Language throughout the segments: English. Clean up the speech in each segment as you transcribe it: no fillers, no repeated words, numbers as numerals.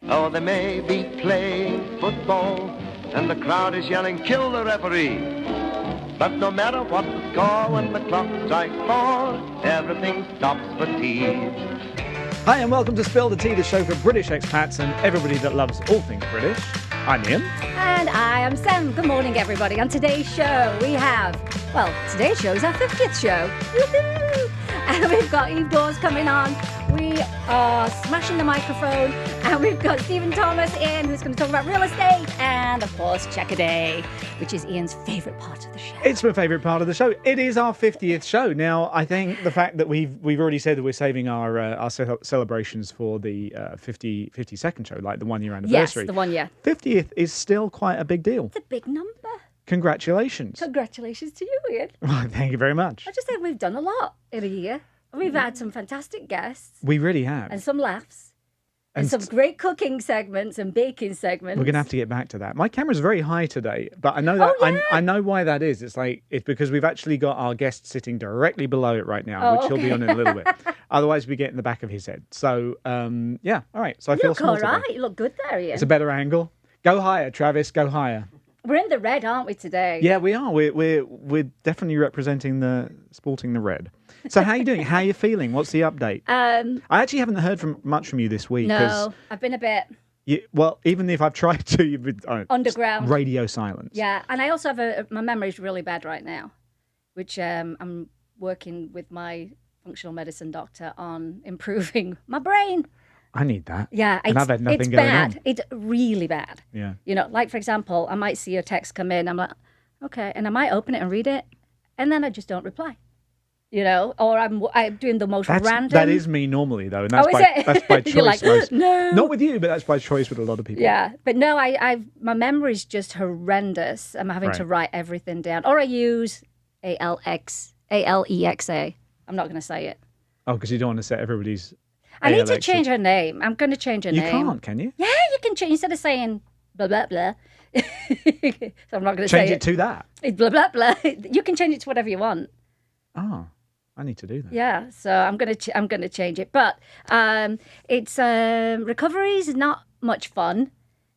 Oh, they may be playing football, and the crowd is yelling, kill the referee. But no matter what the score, when the clock strikes 4, everything stops for tea. Hi and welcome to Spill the Tea, the show for British expats and everybody that loves all things British. I'm Ian. And I am Sam. Good morning, everybody. On today's show, we have, today's show is our 50th show. Woohoo! And we've got Eve Dawes coming on. We are smashing the microphone. And we've got Steven Thomas in, who's going to talk about real estate. And, of course, Check a Day, which is Ian's favourite part of the show. It's my favourite part of the show. It is our 50th show. Now, I think the fact that we've already said that we're saving our celebrations for the 52nd show, like the 1 year anniversary. Yes, the 1 year. 50th is still quite a big deal. It's a big number. Congratulations. Congratulations to you, Ian. Well, thank you very much. I just think we've done a lot in a year. We've had some fantastic guests. We really have. And some laughs. And some great cooking segments and baking segments. We're going to have to get back to that. My camera's very high today, but I know that I know why that is. It's because we've actually got our guest sitting directly below it right now, which he'll be on in a little bit. Otherwise, we get in the back of his head. So, yeah, all right. So I feel small today. You look good there, Ian. It's a better angle. Go higher, Travis. Go higher. We're in the red, aren't we, today? Yeah, we are. We're definitely sporting the red. So how are you doing? How are you feeling? What's the update? I actually haven't heard much from you this week. No, I've been a bit... even if I've tried to, you've been... underground. Radio silence. Yeah, and I also have my memory's really bad right now, which I'm working with my functional medicine doctor on improving my brain. I need that. Yeah, and I've had nothing it's going bad. on. It's really bad. Yeah. You know, like, for example, I might see a text come in. I'm like, okay. And I might open it and read it. And then I just don't reply. You know, or I'm doing the most random. That is me normally, though. And that's that's by choice. You're like, no. Not with you, but that's by choice with a lot of people. Yeah. But no, my memory's just horrendous. I'm having to write everything down. Or I use Alexa. I'm not going to say it. Oh, because you don't want to set everybody's... I need to change her name. I'm going to change her name. You can't, can you? Yeah, you can change. Instead of saying blah, blah, blah. So I'm not going to say Change it to that. It's blah, blah, blah. You can change it to whatever you want. Oh, I need to do that. Yeah, so I'm going to change it. But it's recovery is not much fun.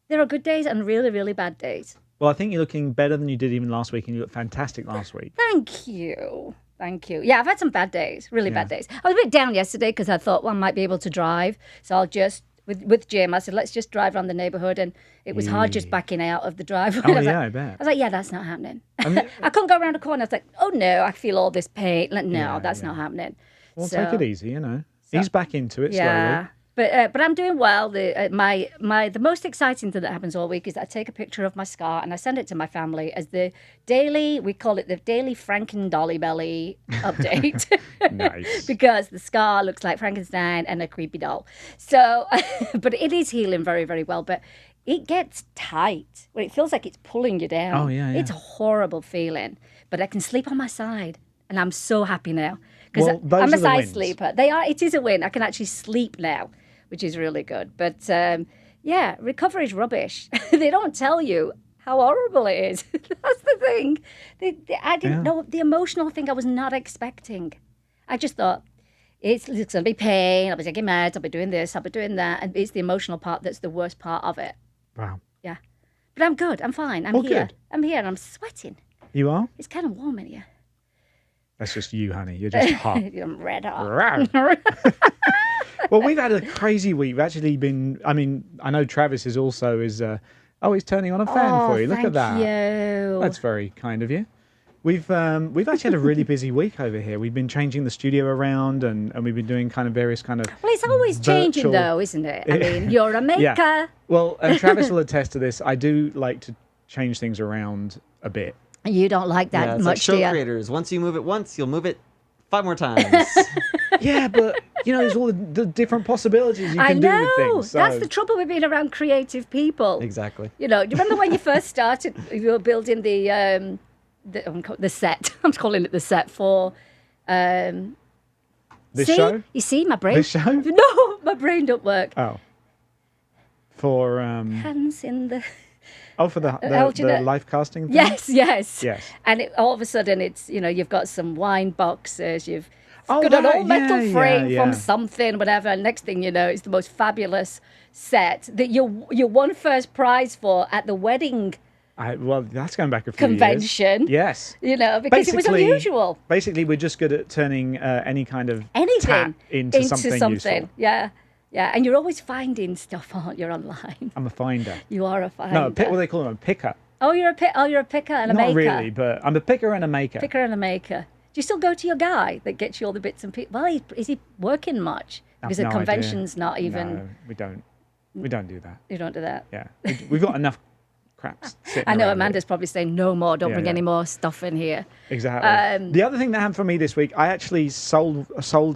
There are good days and really, really bad days. Well, I think you're looking better than you did even last week, and you look fantastic last week. Thank you. Yeah, I've had some bad days, really bad days. I was a bit down yesterday because I thought, I might be able to drive. So I'll just, with Jim, I said, let's just drive around the neighbourhood. And it was hard just backing out of the driveway. Oh, yeah, I bet. I was like, yeah, that's not happening. I couldn't go around a corner. I was like, oh, no, I feel all this pain. Like, no, that's not happening. Well, take it easy, you know. Ease back into it slowly. But I'm doing well. The most exciting thing that happens all week is that I take a picture of my scar and I send it to my family as we call it the daily Franken Dolly Belly update. Nice. Because the scar looks like Frankenstein and a creepy doll. So, but it is healing very, very well. But it gets tight where it feels like it's pulling you down. Oh, yeah. It's a horrible feeling. But I can sleep on my side and I'm so happy now. Because I'm a side sleeper. It is a win. I can actually sleep now, which is really good. But recovery is rubbish. They don't tell you how horrible it is. That's the thing. I didn't know the emotional thing I was not expecting. I just thought, it's going to be pain. I'll be taking meds. I'll be doing this. I'll be doing that. And it's the emotional part that's the worst part of it. Wow. Yeah. But I'm good. I'm fine. I'm here. Good. I'm here and I'm sweating. You are? It's kind of warm in here. That's just you, honey. You're just hot. I'm red hot. Well, we've had a crazy week. We've actually been, I know Travis he's turning on a fan for you. Look at that. Thank you. That's very kind of you. We've actually had a really busy week over here. We've been changing the studio around and we've been doing kind of various kind of... Well, it's always changing though, isn't it? I mean, you're a maker. Yeah. Well, and Travis will attest to this. I do like to change things around a bit. You don't like that it's much, like show do you? creators. Once you move it once, you'll move it 5 more times. Yeah, but, there's all the different possibilities you can do with things. So. That's the trouble with being around creative people. Exactly. Do you remember when you first started, you were building the set. I'm calling it the set for... this show? You see, my brain... This show? No, my brain don't work. Oh. For... Hands in the... Oh, for the life casting thing? Yes. And all of a sudden, it's, you've got some wine boxes, you've got an all-metal frame from something, whatever. And next thing you know, it's the most fabulous set that you won first prize for at the wedding well, that's going back a few convention. Years. Yes. Because it was unusual. Basically, we're just good at turning any kind of anything into something useful. Yeah. And you're always finding stuff, aren't you, online? I'm a finder. You are a finder. No, what do they call them? A picker. Oh, you're a picker and a maker. Not really, but I'm a picker and a maker. Picker and a maker. Do you still go to your guy that gets you all the bits and pieces? Well, is he working much? Because the convention's not even... No, we don't. We don't do that. You don't do that? Yeah. We've got enough craps sitting I know around Amanda's probably saying, no more, don't bring any more stuff in here. Exactly. The other thing that happened for me this week, I actually sold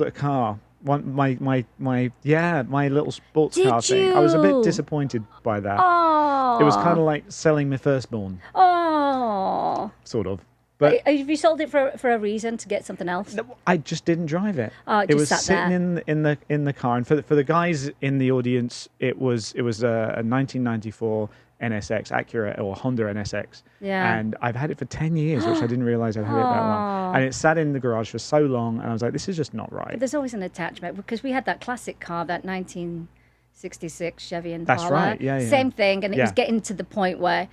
a car. My little sports car thing. I was a bit disappointed by that. Oh. It was kind of like selling my firstborn. Oh. Sort of. But have you sold it for a reason, to get something else? I just didn't drive it. Oh, it was sitting in the car, and for the guys in the audience, it was a 1994 NSX Acura or Honda NSX. Yeah. And I've had it for 10 years, which I didn't realize I'd had it that long. And it sat in the garage for so long, and I was like, this is just not right. But there's always an attachment, because we had that classic car, that 1966 Chevy Impala. That's right. Yeah. Same thing, and it was getting to the point where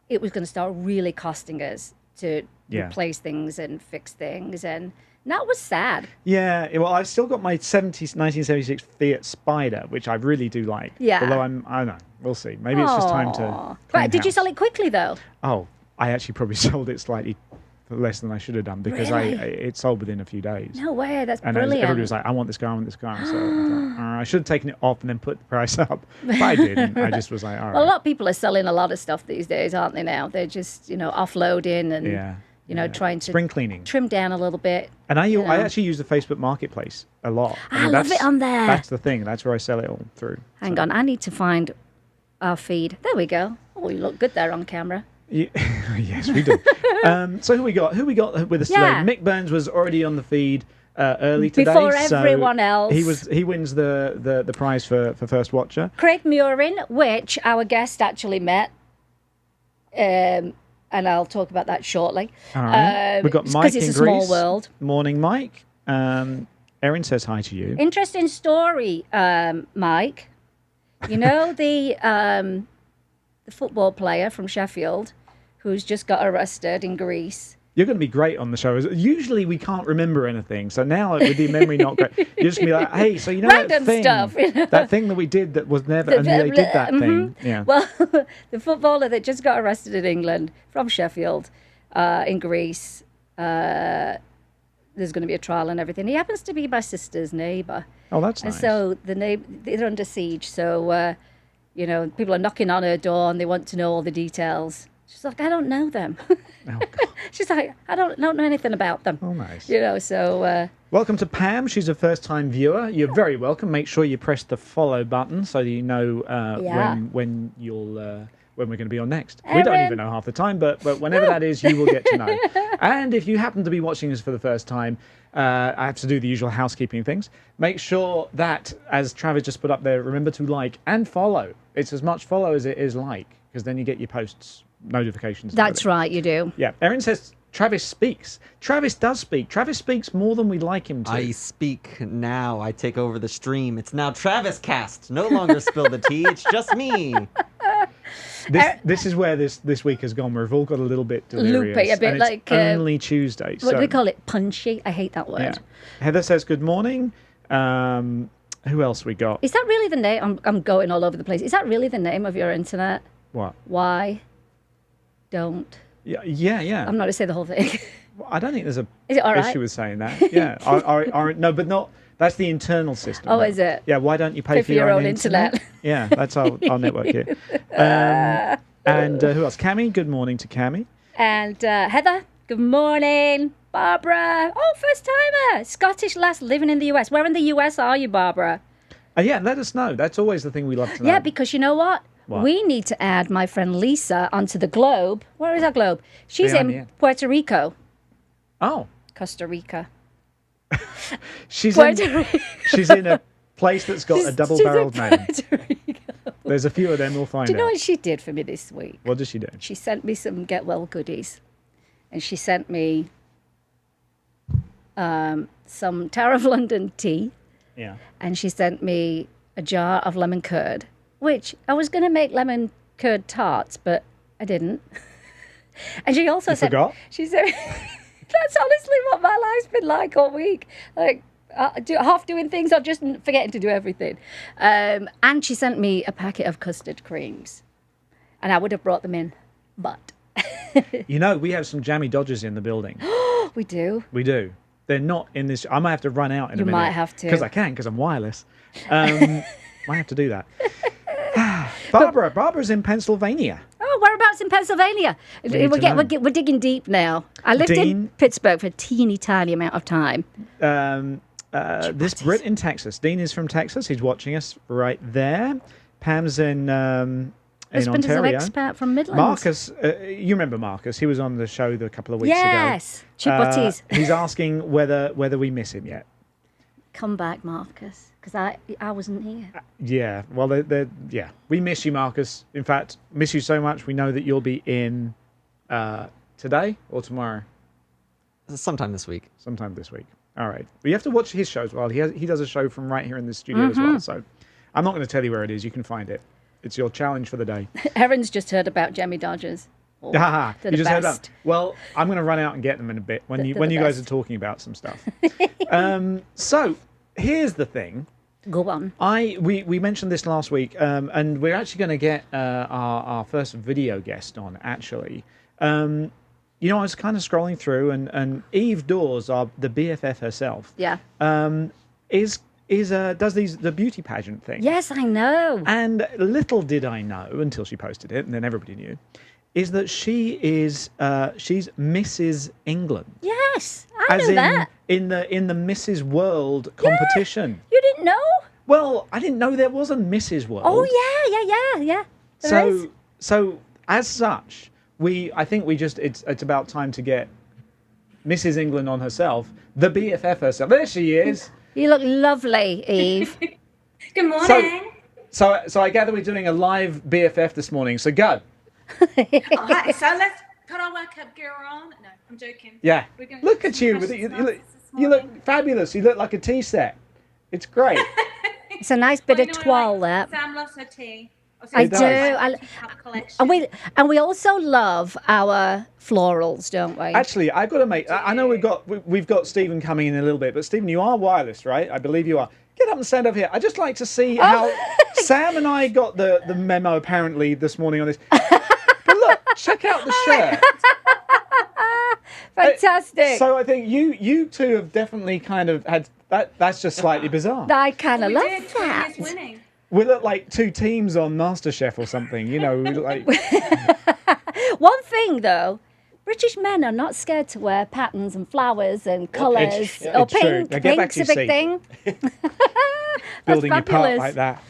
it was going to start really costing us to replace things and fix things, and that was sad. Yeah, well, I've still got my 1976 Fiat Spider, which I really do like. Yeah. Although I don't know, we'll see. Maybe it's just time to... Right, did you sell it quickly, though? Oh, I actually probably sold it slightly less than I should have done, because it sold within a few days. No way, that's and brilliant. Everybody was like, I want this car, So I thought, I should have taken it off and then put the price up. But I didn't. I just was like, all right. Well, a lot of people are selling a lot of stuff these days, aren't they now? They're just, offloading and trying to spring cleaning, trim down a little bit. And I actually use the Facebook Marketplace a lot. I love it on there. That's the thing. That's where I sell it all through. Hang on, I need to find our feed. There we go. Oh, you look good there on camera. Yeah, yes, we do. So who we got with us today? Mick Burns was already on the feed early today. Before everyone else. He wins the prize for first watcher. Craig Murin, which our guest actually met. And I'll talk about that shortly. All right. We've got Mike in Greece. Because it's a small world. Morning, Mike. Erin says hi to you. Interesting story, Mike. You know the football player from Sheffield who's just got arrested in Greece? You're going to be great on the show. Usually we can't remember anything. So now with the memory not great, you're just going to be like, hey, so you know random that thing, stuff, that thing that we did that was never, and they did that thing. Yeah. Well, the footballer that just got arrested in England from Sheffield in Greece, there's going to be a trial and everything. He happens to be my sister's neighbour. Oh, that's nice. And so they're under siege. So, people are knocking on her door and they want to know all the details. She's like, I don't know them. Oh, God. She's like, I don't know anything about them. Oh, nice. So... welcome to Pam. She's a first-time viewer. You're very welcome. Make sure you press the follow button so that you know when we're going to be on next. Erin. We don't even know half the time, but whenever that is, you will get to know. And if you happen to be watching us for the first time, I have to do the usual housekeeping things. Make sure that, as Travis just put up there, remember to like and follow. It's as much follow as it is like, because then you get your posts notifications. That's right, you do. Yeah. Erin says Travis speaks. Travis does speak. Travis speaks more than we'd like him to. I speak now. I take over the stream. It's now Travis Cast. No longer spill the tea. It's just me. This is where this week has gone. We've all got a little bit delirious. Loopy, a bit and like... It's only Tuesday. What do they call it? Punchy? I hate that word. Yeah. Heather says good morning. Who else we got? Is that really the name? I'm going all over the place. Is that really the name of your internet? What? Why don't... Yeah. I'm not going to say the whole thing. I don't think there's a is it all right? issue with saying that. Yeah. No, but not... That's the internal system. Oh, is it? Yeah, why don't you pay for your own internet? Yeah, that's our network here. And who else? Cami, good morning to Cami. And Heather, good morning. Barbara, first timer. Scottish lass living in the US. Where in the US are you, Barbara? Yeah, let us know. That's always the thing we love to know. Yeah, because you know what? We need to add my friend Lisa onto the globe. Where is our globe? She's in Puerto Rico. Oh. Costa Rica. She's in a place that's got a double-barreled name. There's a few of them. We'll find out. Do you know what she did for me this week? What did she do? She sent me some get well goodies, and she sent me some Tower of London tea. Yeah. And she sent me a jar of lemon curd, which I was going to make lemon curd tarts, but I didn't. And she also said, forgot? She said, that's honestly what my life's been like all week. Like, half doing things or just forgetting to do everything. And she sent me a packet of custard creams. And I would have brought them in, but... You know, we have some jammy dodgers in the building. We do? We do. They're not in this. I might have to run out in a minute. You might have to. Because I can, because I'm wireless. Might have to do that. Barbara's in Pennsylvania. Oh, whereabouts in Pennsylvania? We're digging deep now. I lived in Pittsburgh for a teeny tiny amount of time. This Brit in Texas. Dean is from Texas. He's watching us right there. Pam's in Husband Ontario. is an expat from Midlands. Marcus, you remember Marcus? He was on the show a couple of weeks ago. Yes, chipotties. He's asking whether we miss him yet. Come back, Marcus, because I wasn't here. Yeah, well, we miss you, Marcus. In fact, miss you so much. We know that you'll be in today or tomorrow. Sometime this week. Sometime this week. All right. But you have to watch his show as well. He does a show from right here in the studio as well. So I'm not going to tell you where it is. You can find it. It's your challenge for the day. Erin's just heard about Jammy Dodgers. You just heard that. Well, I'm going to run out and get them in a bit when you guys are talking about some stuff. So here's the thing. Go on. We mentioned this last week, and we're actually going to get our first video guest on. Actually, I was kind of scrolling through, and Eve Dawes, the BFF herself, does the beauty pageant thing. Yes, I know. And little did I know until she posted it, and then everybody knew, is that she's Mrs. England. Yes, I know that. In the Mrs. World competition. Yeah. You didn't know? Well, I didn't know there was a Mrs. World. Oh yeah. There is. So as such, I think it's about time to get Mrs. England on herself, the BFF herself. There she is. You look lovely, Eve. Good morning. So I gather we're doing a live BFF this morning. So go. Hi. So let's put our workout gear on. No, I'm joking. Yeah. Look at you. You look fabulous. You look like a tea set. It's great. It's a nice bit of twirl there. Sam loves her tea. I do. And we also love our florals, don't we? Actually, I've got to make. I know we've got Stephen coming in a little bit, but Stephen, you are wireless, right? I believe you are. Get up and stand up here. I'd just like to see how Sam and I got the memo apparently this morning on this. But look, check out the shirt. Fantastic. So I think you two have definitely kind of had that. That's just slightly bizarre. I kind of love that. Winning. We look like two teams on MasterChef or something, We look like. One thing though, British men are not scared to wear patterns and flowers and colours. Pink. Pink's a big thing. Building your part like that.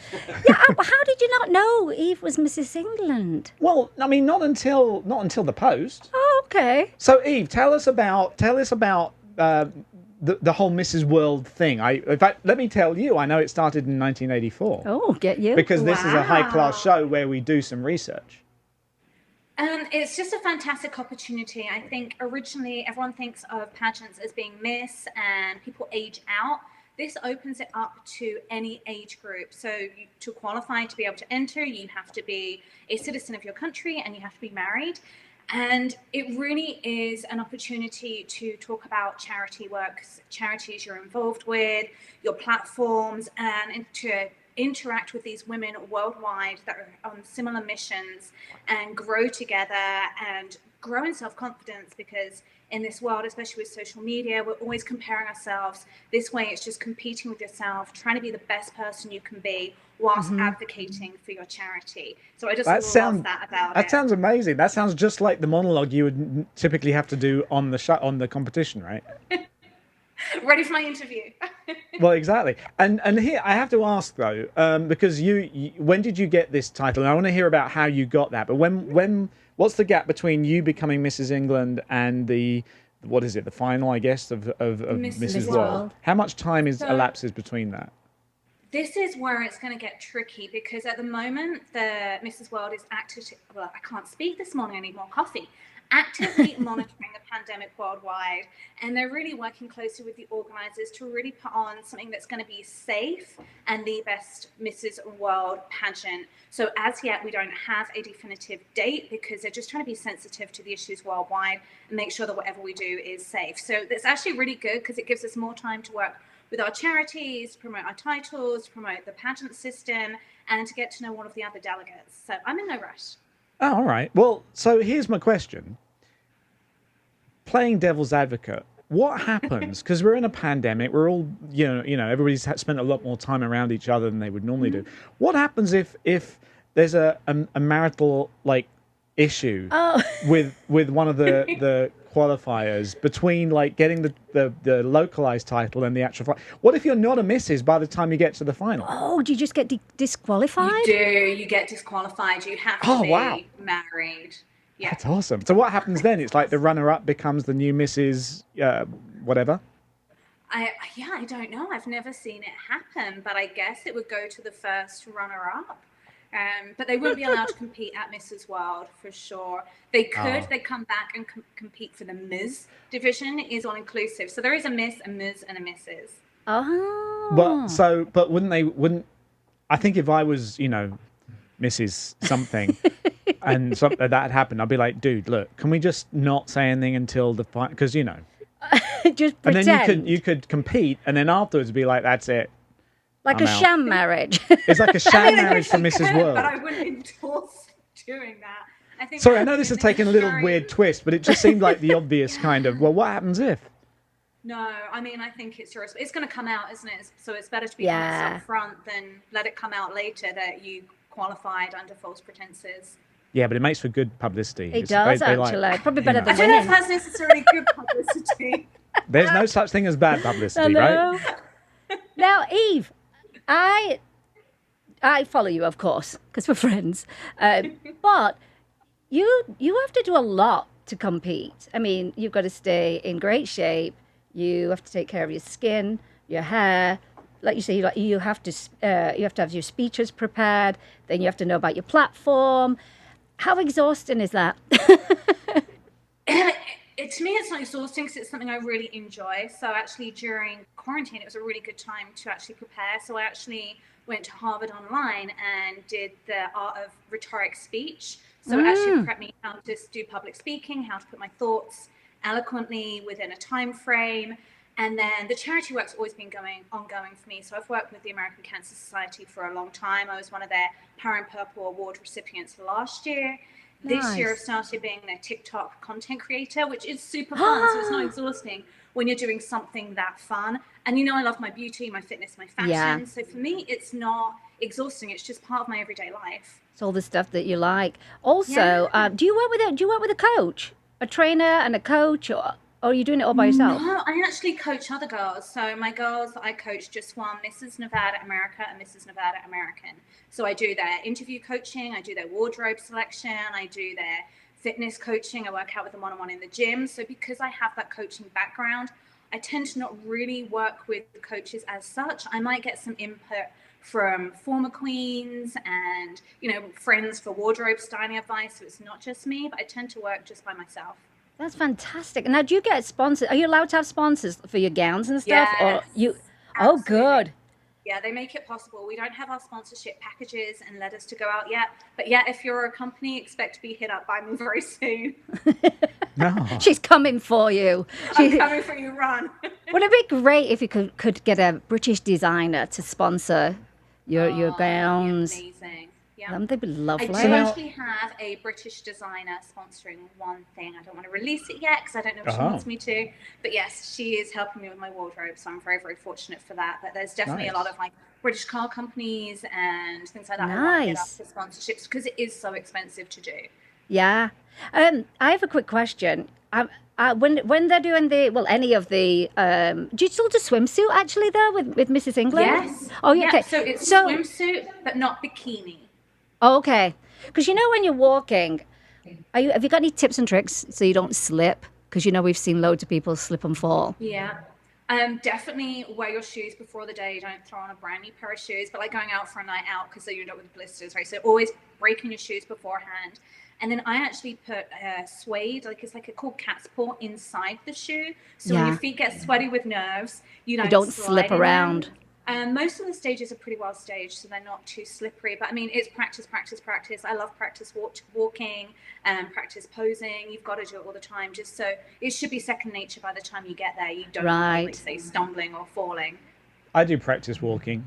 Yeah, how did you not know Eve was Mrs. England? Well, I mean, not until the post. Oh, okay. So Eve, tell us about the whole Mrs. World thing. In fact, let me tell you, I know it started in 1984. Oh, get you. Because this is a high-class show where we do some research. It's just a fantastic opportunity. I think originally everyone thinks of pageants as being Miss and people age out. This opens it up to any age group. So to qualify to be able to enter, you have to be a citizen of your country and you have to be married. And it really is an opportunity to talk about charity work, charities you're involved with, your platforms, and to interact with these women worldwide that are on similar missions and grow together and grow in self-confidence, because in this world, especially with social media, we're always comparing ourselves. This way, it's just competing with yourself, trying to be the best person you can be whilst advocating for your charity. So I just love that about it. That sounds amazing. That sounds just like the monologue you would typically have to do on the competition, right? Ready for my interview. Well, exactly. And here I have to ask though, because you when did you get this title? And I want to hear about how you got that. But what's the gap between you becoming Mrs. England and the final, I guess, of Mrs. World? How much time elapses between that? This is where it's going to get tricky because at the moment, the Mrs. World is actively, well, I can't speak this morning, I need more coffee, actively monitoring the pandemic worldwide. And they're really working closely with the organizers to really put on something that's going to be safe and the best Mrs. World pageant. So as yet, we don't have a definitive date because they're just trying to be sensitive to the issues worldwide and make sure that whatever we do is safe. So that's actually really good because it gives us more time to work with our charities, to promote our titles, to promote the pageant system, and to get to know all of the other delegates. So I'm in no rush. Oh, all right. Well, so here's my question. Playing devil's advocate, what happens? Because we're in a pandemic. We're all, you know, everybody's spent a lot more time around each other than they would normally do. What happens if there's a marital issue with one of the qualifiers between getting the localized title and the actual fight? What if you're not a Mrs. by the time you get to the final? Oh, do you just get disqualified? You do. You get disqualified. You have to be married. Yeah. That's awesome. So what happens then? It's like the runner-up becomes the new Mrs. Whatever. I don't know. I've never seen it happen, but I guess it would go to the first runner-up. But they wouldn't be allowed to compete at Mrs. World for sure. They could. They come back and compete for the Ms. division. It is all inclusive. So there is a Miss, a Ms, and a Mrs. Oh. But wouldn't I think if I was, Mrs. something and something that happened, I'd be like, dude, look, can we just not say anything until the fight? Because just pretend. And then you could compete, and then afterwards be like, that's it. Like I'm a out. Sham marriage. It's like a sham marriage for Mrs. World. But I wouldn't endorse doing that. Sorry, I know this is taking a little weird twist, but it just seemed like the obvious kind of, well, what happens if? No, I think it's yours. It's going to come out, isn't it? So it's better to be honest up front than let it come out later that you qualified under false pretenses. Yeah, but it makes for good publicity. It does, actually. Probably better than I don't know if that's necessarily good publicity. There's no such thing as bad publicity, right? Now, Eve, I follow you, of course, because we're friends. But you have to do a lot to compete. I mean, you've got to stay in great shape. You have to take care of your skin, your hair. Like you say, you have to have your speeches prepared. Then you have to know about your platform. How exhausting is that? To me, it's not exhausting because it's something I really enjoy. So actually, during quarantine, it was a really good time to actually prepare. So I actually went to Harvard online and did the art of rhetoric speech. So it actually prepped me how to do public speaking, how to put my thoughts eloquently within a time frame. And then the charity work's always been ongoing for me. So I've worked with the American Cancer Society for a long time. I was one of their Power and Purple Award recipients last year. Nice. This year I've started being their TikTok content creator, which is super fun. So it's not exhausting when you're doing something that fun. And I love my beauty, my fitness, my fashion. Yeah. So for me, it's not exhausting. It's just part of my everyday life. It's all the stuff that you like. Also, do you work with a coach, a trainer and a coach, or are you doing it all by yourself? No, I actually coach other girls. So my girls that I coach just won Mrs. Nevada America and Mrs. Nevada American. So I do their interview coaching, I do their wardrobe selection, I do their fitness coaching, I work out with them one-on-one in the gym. So because I have that coaching background, I tend to not really work with coaches as such. I might get some input from former queens and, friends for wardrobe styling advice. So it's not just me, but I tend to work just by myself. That's fantastic. Now, do you get sponsors? Are you allowed to have sponsors for your gowns and stuff? Yes, or you? absolutely. Oh, good. Yeah, they make it possible. We don't have our sponsorship packages and letters to go out yet. But yeah, if you're a company, expect to be hit up by me very soon. No. She's coming for you. I'm coming for you, run. Would it be great if you could get a British designer to sponsor your gowns? Amazing. Yeah. They'd be lovely. I do actually have a British designer sponsoring one thing. I don't want to release it yet because I don't know if she wants me to. But yes, she is helping me with my wardrobe, so I'm very, very fortunate for that. But there's definitely a lot of British car companies and things like that. Nice. Get up for sponsorships because it is so expensive to do. Yeah. I have a quick question. When they're doing any of the, do you still do swimsuit actually there with Mrs. England? Yes. Oh, yeah. Okay. So it's swimsuit, but not bikini. Oh, okay. Because when you're walking, have you got any tips and tricks so you don't slip? Because we've seen loads of people slip and fall. Yeah. Definitely wear your shoes before the day. Don't throw on a brand new pair of shoes, but like going out for a night out, because then you end up with blisters, right? So always break in your shoes beforehand. And then I actually put suede, like it's like a cool cat's paw inside the shoe. So when your feet get sweaty with nerves, you don't slip around. Most of the stages are pretty well staged, so they're not too slippery. But I mean, it's practice. I love practice walking and practice posing. You've got to do it all the time, just so it should be second nature by the time you get there. You don't really say stumbling or falling. I do practice walking.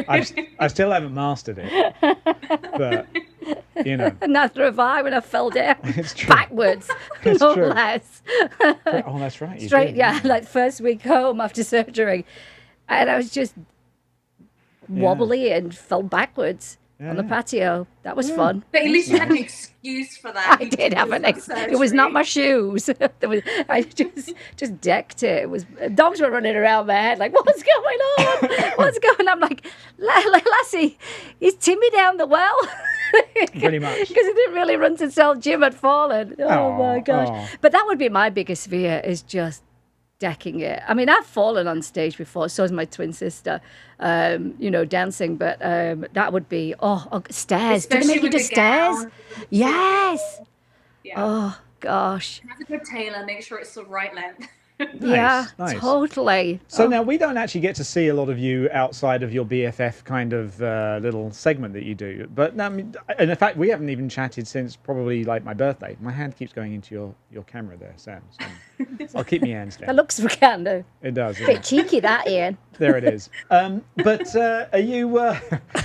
I still haven't mastered it, but you know. Neither have I when I fell down. It's true. Backwards, It's no true. less. Oh, that's right. You Straight, did, yeah, like first week home after surgery. And I was just wobbly and fell backwards on the patio. That was fun. But at least you had an excuse for that. I did have an excuse. It was not my shoes. I just decked it. It was dogs were running around my head like, what's going on? What's going on? I'm like, Lassie, is Timmy down the well? Pretty much. Because he didn't really run to tell Jim had fallen. Oh my gosh. But that would be my biggest fear, is just decking it. I mean, I've fallen on stage before, so has my twin sister, dancing, but that would be, stairs. Do they make you do stairs? Yes. Yeah. Oh, gosh. Have a good tailor, make sure it's the right length. Yeah, Nice. totally. So now we don't actually get to see a lot of you outside of your BFF kind of little segment that you do. But I mean, and in fact, we haven't even chatted since probably like my birthday. My hand keeps going into your camera there, Sam. So I'll keep my hands down. That looks scandal. It does. Bit cheeky, that, Ian. There it is. But are you...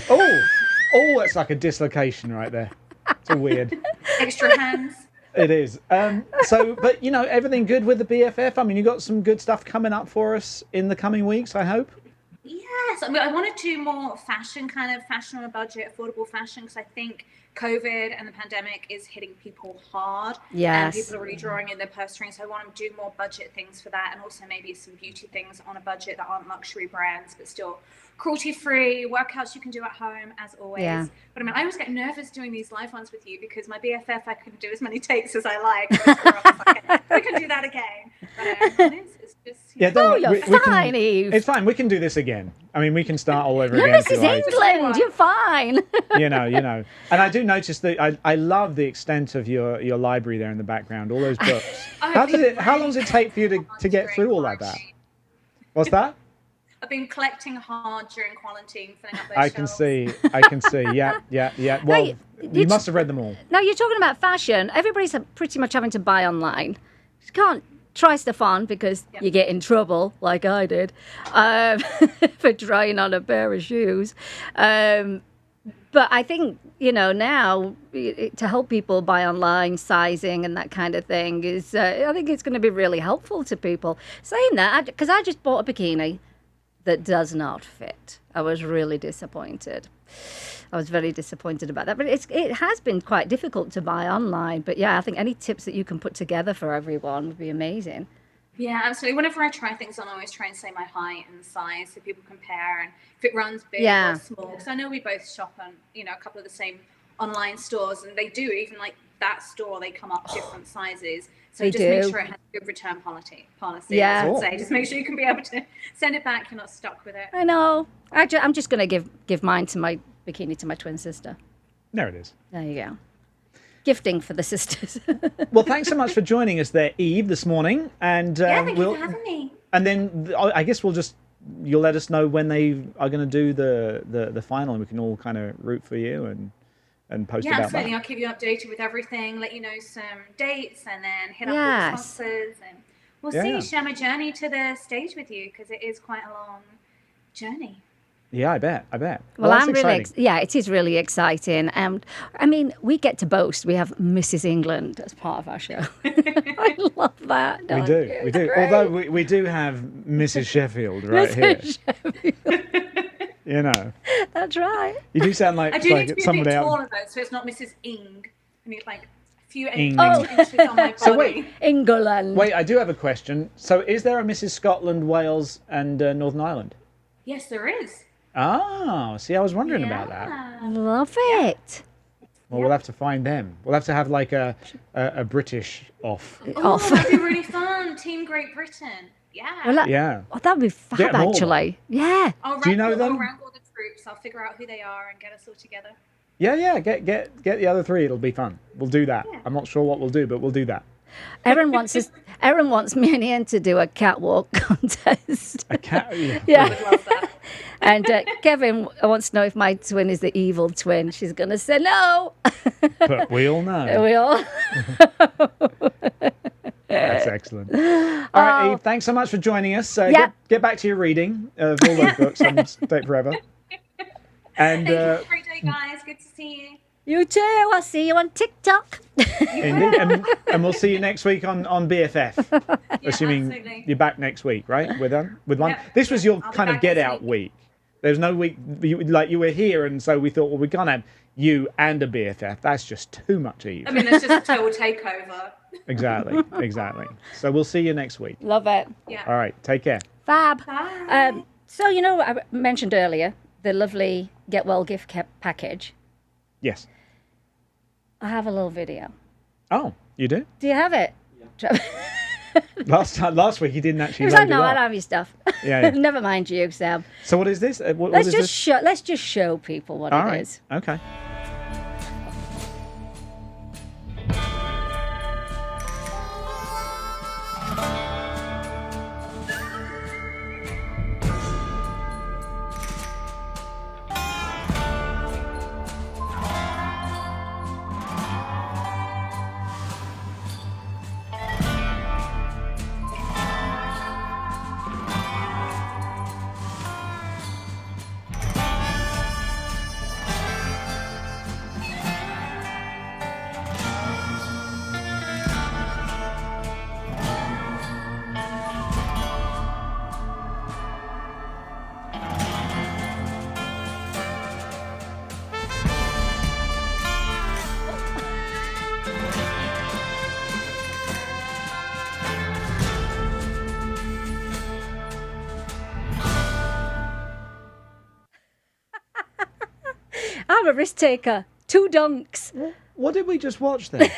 that's like a dislocation right there. It's all weird. Extra hands. It is. But, everything good with the BFF? I mean, you got some good stuff coming up for us in the coming weeks, I hope? Yes. I mean, I want to do more fashion on a budget, affordable fashion, because I think COVID and the pandemic is hitting people hard. Yes. And people are really drawing in their purse strings. So I want to do more budget things for that, and also maybe some beauty things on a budget that aren't luxury brands, but still cruelty-free workouts you can do at home, as always. Yeah. But I mean, I always get nervous doing these live ones with you, because my BFF, I can do as many takes as I like. We can do that again. But it's just... You're fine, Eve. It's fine. We can do this again. I mean, we can start all over You're again. Mrs. England. You're fine. You know. And I do notice that I love the extent of your library there in the background, all those books. How long does it take for you to get through all that? What's that? I've been collecting hard during quarantine, filling up those I can see. Yeah. Well, you must have read them all. Now, you're talking about fashion. Everybody's pretty much having to buy online. You can't try stuff on because you get in trouble, like I did, for trying on a pair of shoes. But I think, now to help people buy online, sizing and that kind of thing is, I think it's going to be really helpful to people. Saying that, because I just bought a bikini that does not fit. I was really disappointed. I was very disappointed about that. But it has been quite difficult to buy online. But yeah, I think any tips that you can put together for everyone would be amazing. Yeah, absolutely. Whenever I try things on, I always try and say my height and size so people compare, and if it runs big or small. Because I know we both shop on, a couple of the same online stores, and they do, even like that store, they come up different sizes. So make sure it has a good return policy. Yeah. I would say. Just make sure you can be able to send it back. You're not stuck with it. I know. I'm just going to give mine to my bikini to my twin sister. There it is. There you go. Gifting for the sisters. Well, thanks so much for joining us there, Eve, this morning. And thank you for having me. And then I guess you'll let us know when they are going to do the final, and we can all kind of root for you and post about absolutely. that. I'll keep you updated with everything, let you know some dates, and then hit up all the sponsors, and we'll share my journey to the stage with you, because it is quite a long journey. Yeah, I bet. Well, I'm really it is really exciting. And I mean, we get to boast. We have Mrs. England as part of our show. I love that. We do. Although we do have Mrs. Sheffield right Mrs. here. Sheffield. That's right. You do sound like I do need to be somebody a bit else. taller though, so it's not Mrs. Ing. I need like a few inches on my body. So wait, England. Wait, I do have a question. So is there a Mrs. Scotland, Wales, and Northern Ireland? Yes, there is. Oh, see, I was wondering about that. Love it. Well, we'll have to find them. We'll have to have like a British off. Oh, that'd be really fun. Team Great Britain. Yeah. Well, Yeah. Oh, that'd be fab, actually. Yeah. Do you know them? I'll rank all the troops. I'll figure out who they are and get us all together. Yeah. Get the other three. It'll be fun. We'll do that. Yeah. I'm not sure what we'll do, but we'll do that. Erin wants me and Ian to do a catwalk contest. A cat? Yeah. I would love that. And Kevin wants to know if my twin is the evil twin. She's going to say no. But we all know. We all. That's excellent. All right, Eve, thanks so much for joining us. Get back to your reading of all those books on Stay Forever. And Thank you. Have a great day, guys. Good to see you. You too. I'll see you on TikTok. Indeed. And we'll see you next week on BFF. Assuming absolutely. you're back next week, right? With one. Yep. This was your I'll be kind of back get this out week. week. There's no week you were here, and so we thought, well, we're gonna have you and a BFF. That's just too much, Eve. I mean, it's just a total takeover. Exactly. So we'll see you next week. Love it. Yeah. All right. Take care. Fab. Bye. So, I mentioned earlier the lovely Get Well gift package. Yes. I have a little video. Oh, you do? Do you have it? Yeah. Last week he didn't actually. He was load like, it no, up. I don't have your stuff. Yeah. Never mind you, Sam. So what is this? What Let's is just this? show. Let's just show people what All it right. is. Okay. I'm a risk taker. 2 dunks. What did we just watch then?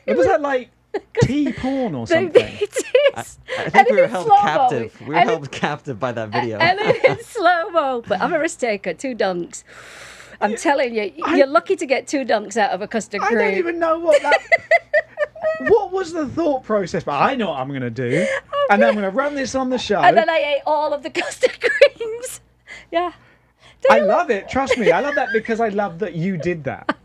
Was that like tea porn or something? It is. I think we were held slow-mo. captive. We were held captive by that video. And it's slow-mo. But I'm a risk taker. 2 dunks. I'm telling you, you're lucky to get 2 dunks out of a custard cream. I don't even know what that... What was the thought process? But I know what I'm going to do. And then I'm going to run this on the show. And then I ate all of the custard creams. Yeah. I love it. Trust me. I love that because I love that you did that.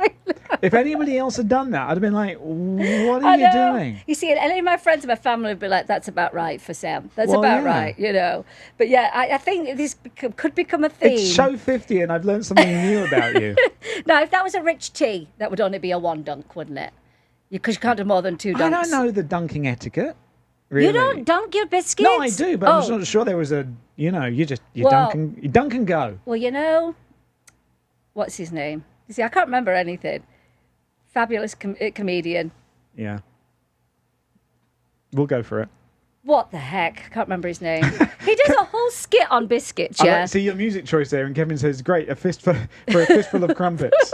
If anybody else had done that, I'd have been like, what are you doing? You see, any of my friends and my family would be like, that's about right for Sam. That's Well, about yeah. right, But yeah, I think this could become a theme. It's show 50 and I've learned something new about you. Now, if that was a rich tea, that would only be a 1 dunk, wouldn't it? Because you can't do more than 2 dunks. I don't know the dunking etiquette. Really. You don't dunk your biscuits? No, I do, but I'm just not sure there was a, you dunk and go. Well, what's his name? You see, I can't remember anything. Fabulous comedian. Yeah. We'll go for it. What the heck? I can't remember his name. He does a whole skit on biscuits, yeah. I like to see your music choice there, and Kevin says, great, a fistful for a fistful of crumpets.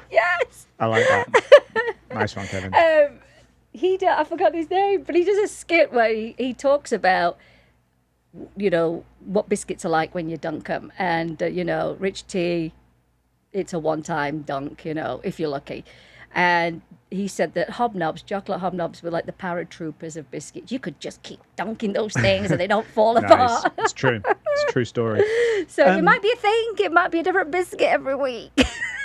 Yes. I like that. Nice one, Kevin. I forgot his name, but he does a skit where he talks about, what biscuits are like when you dunk them. And, rich tea, it's a one-time dunk, if you're lucky. And he said that chocolate hobnobs were like the paratroopers of biscuits. You could just keep dunking those things and they don't fall apart. It's true. It's a true story. So it might be a thing. It might be a different biscuit every week.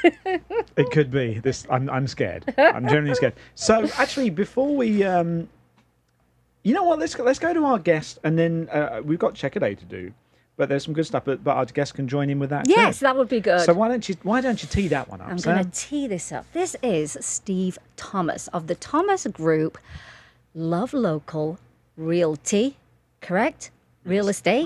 It could be. I'm scared. I'm genuinely scared. So actually, before we, you know what? Let's go to our guest, and then we've got check a day to do. But there's some good stuff. But our guest can join in with that. Yes, too. that would be good. So why don't you tee that one up? I'm going to tee this up. This is Steve Thomas of the Thomas Group, Love Local Realty, correct? Real estate.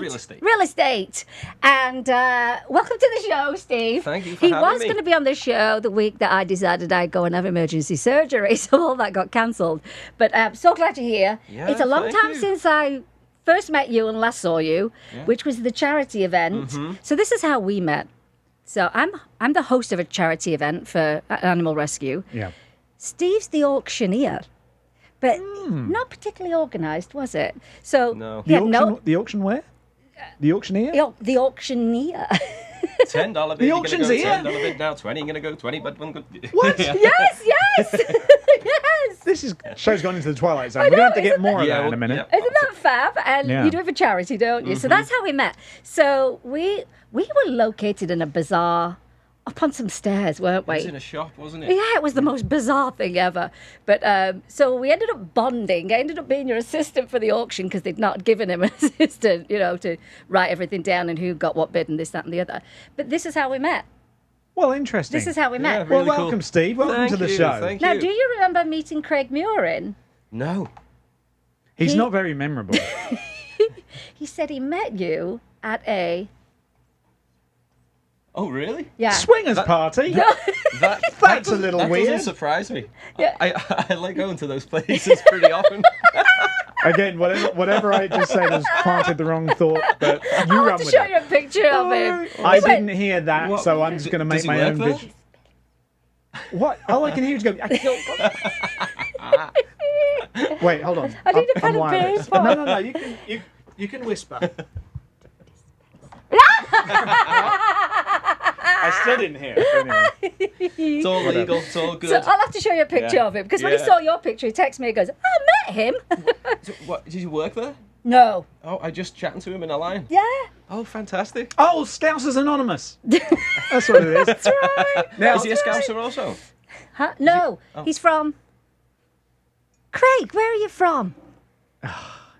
And welcome to the show, Steve. Thank you for He having was me. going to be on the show the week that I decided I'd go and have emergency surgery, so all that got cancelled. But I'm so glad you're here. Yeah, it's a long thank time you. since I first met you and last saw you, which was the charity event. Mm-hmm. So this is how we met. So I'm the host of a charity event for animal rescue. Yeah. Steve's the auctioneer, but not particularly organised, was it? So No. The auction where? The auctioneer? The auctioneer. $10 bid. The You're auction's gonna go here. $10 bid now. 20. You're gonna go 20, but one good. What? Yes, yes. This show's gone into the twilight zone. We're going to have to get more of that in a minute. Isn't that fab? And Yeah. you do it for charity, don't you? So that's how we met. So we were located in a bazaar up on some stairs, weren't we? It was in a shop, wasn't it? Yeah, it was the most bizarre thing ever. But so we ended up bonding. I ended up being your assistant for the auction because they'd not given him an assistant, to write everything down and who got what bid and this, that, and the other. But this is how we met. Well, interesting. This is how we met. really well, welcome, cool. Steve. Welcome Thank to the you, show. thank Now, you. do you remember meeting Craig Murin? No. He's not very memorable. He said he met you at a... Oh, really? Yeah. Swingers party? That's a little that weird. doesn't surprise me. Yeah. I like going to those places pretty often. Again, whatever I just said has planted the wrong thought, but you I run want to with show it. you a picture of him. I didn't hear that, What? so I'm just going to make Does he my work own there? vision. What? All I can hear is go. Wait, hold on. I need a I'm pen and wireless. paper. No. You can whisper. I still didn't hear it. Anyway. It's all legal. It's all good. So I'll have to show you a picture Yeah. of him because when he Yeah. saw your picture, he texted me and goes, I met him. What? Did you work there? No. Oh, I just chatting to him in a line. Yeah. Oh, fantastic. Oh, Scousers Anonymous. That's what it is. That's right. Now, Is he a Scouser also? Huh? No. He's from... Craig, where are you from?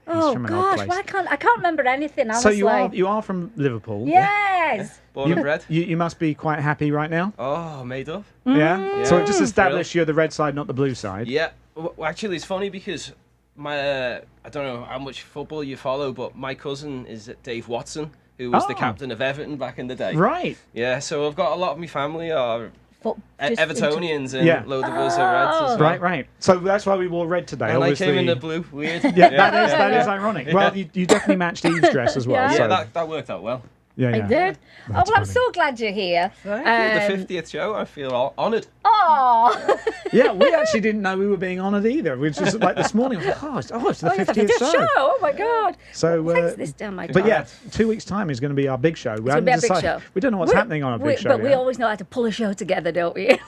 Oh, from an old gosh. place. Well, I can't remember anything, so honestly. you are from Liverpool. Yes. Born and bred. You must be quite happy right now. Oh, made up. Yeah. So Yeah. just establish you're the red side, not the blue side. Yeah. Well, actually, it's funny because my I don't know how much football you follow, but my cousin is Dave Watson, who was the Oh. captain of Everton back in the day. Right. Yeah. So I've got a lot of my family are Just Evertonians and Yeah. a load of us are Reds as well. Right. So that's why we wore red today. And obviously. I came in the blue. Weird. Yeah, that is ironic. Well, you definitely matched Eve's dress as well. Yeah. So, Yeah, that worked out well. yeah. I did. Oh, well, I'm so glad you're here. Thank you. The 50th show, I feel honoured. Oh, Yeah, we actually didn't know we were being honoured either. We just like this morning. I was like, it's the 50th show. Oh my God. So, When's this down my but yeah, card? 2 weeks' time is going to be our big show. We gonna be haven't our big decided- show. We don't know what's happening on a big show. But we yet. always know how to pull a show together, don't we?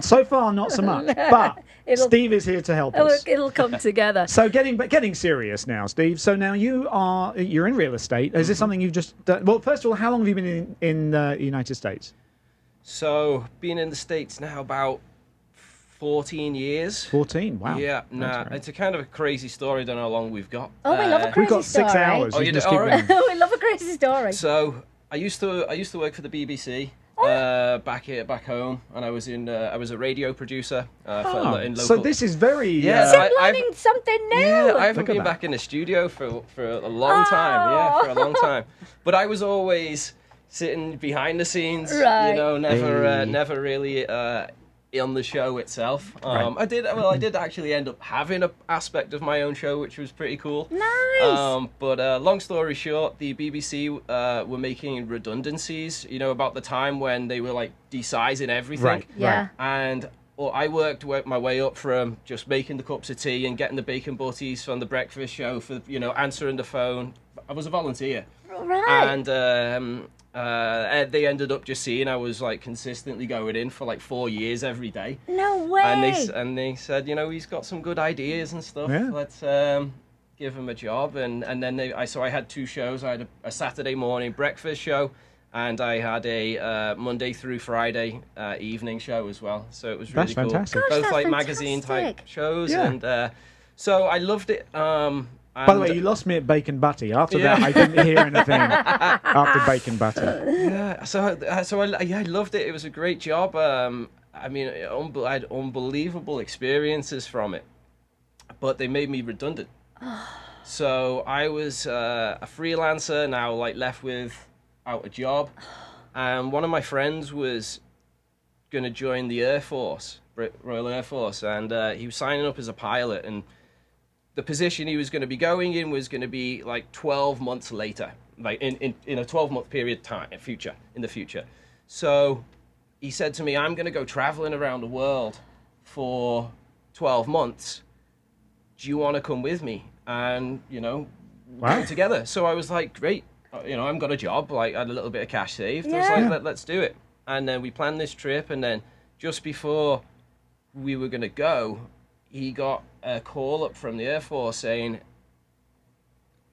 So far, not so much. But It'll- Steve is here to help us. It'll come together. So getting serious now, Steve. So now you're in real estate. Is this something you've just done? Well, first of all, how long have you been in the United States? So, been in the States now about 14 years. 14. Wow. Yeah, That's great. it's a kind of a crazy story. I don't know how long we've got. Oh, we love a crazy We've got 6 story. hours. Oh, You you just do? keep All right. going. We love a crazy story. So, I used to work for the BBC back home, and I was a radio producer in local. So this is very. Yeah, So I've- learning something new. Yeah, I haven't Look at been that. back in the studio for a long time. Yeah, for a long time. But I was always sitting behind the scenes. Right. You know, never really on the show itself. I did actually end up having an aspect of my own show, which was pretty cool. Nice. But long story short, the BBC were making redundancies. You know, about the time when they were like desizing everything. Right. Yeah. And I worked my way up from just making the cups of tea and getting the bacon butties from the breakfast show for, answering the phone. I was a volunteer. Right. And they ended up just seeing I was like consistently going in for like 4 years every day. No way. And they said, he's got some good ideas and stuff. Yeah. Let's give him a job. And then I had 2 shows. I had a Saturday morning breakfast show, and I had a Monday through Friday evening show as well. So it was really That's cool. fantastic. Gosh, Both that's like magazine type fantastic. shows, Yeah. and so I loved it. By the way, you lost me at Bacon Butty. After that, I didn't hear anything after Bacon Butty. Yeah, so I loved it. It was a great job. I mean, I had unbelievable experiences from it, but they made me redundant. So I was a freelancer now, like left without a job, and one of my friends was going to join the Air Force, Royal Air Force, and he was signing up as a pilot, and the position he was going to be going in was going to be like 12 months later, like in a 12-month period in the future. So he said to me, I'm going to go traveling around the world for 12 months. Do you want to come with me? And, go together. So I was like, great. I've got a job. Like, I had a little bit of cash saved. I was like, let's do it. And then we planned this trip. And then just before we were going to go, he got a call up from the Air Force saying,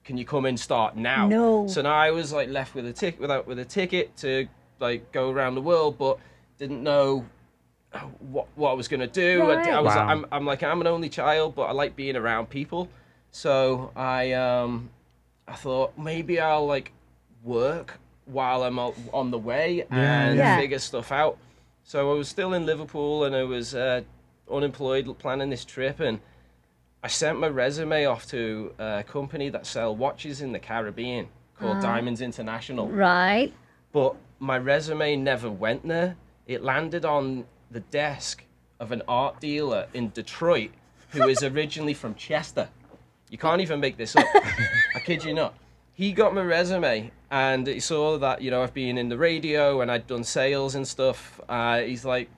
can you come and start now? No. So now I was like left with a ticket to like go around the world, but didn't know what I was gonna do. Right. I'm an only child, but I like being around people. So I thought maybe I'll like work while I'm on the way and figure stuff out. So I was still in Liverpool and I was unemployed planning this trip, and I sent my resume off to a company that sell watches in the Caribbean called Diamonds International. Right. But my resume never went there. It landed on the desk of an art dealer in Detroit who is originally from Chester. You can't even make this up. I kid you not. He got my resume and he saw that, I've been in the radio and I'd done sales and stuff. He's like,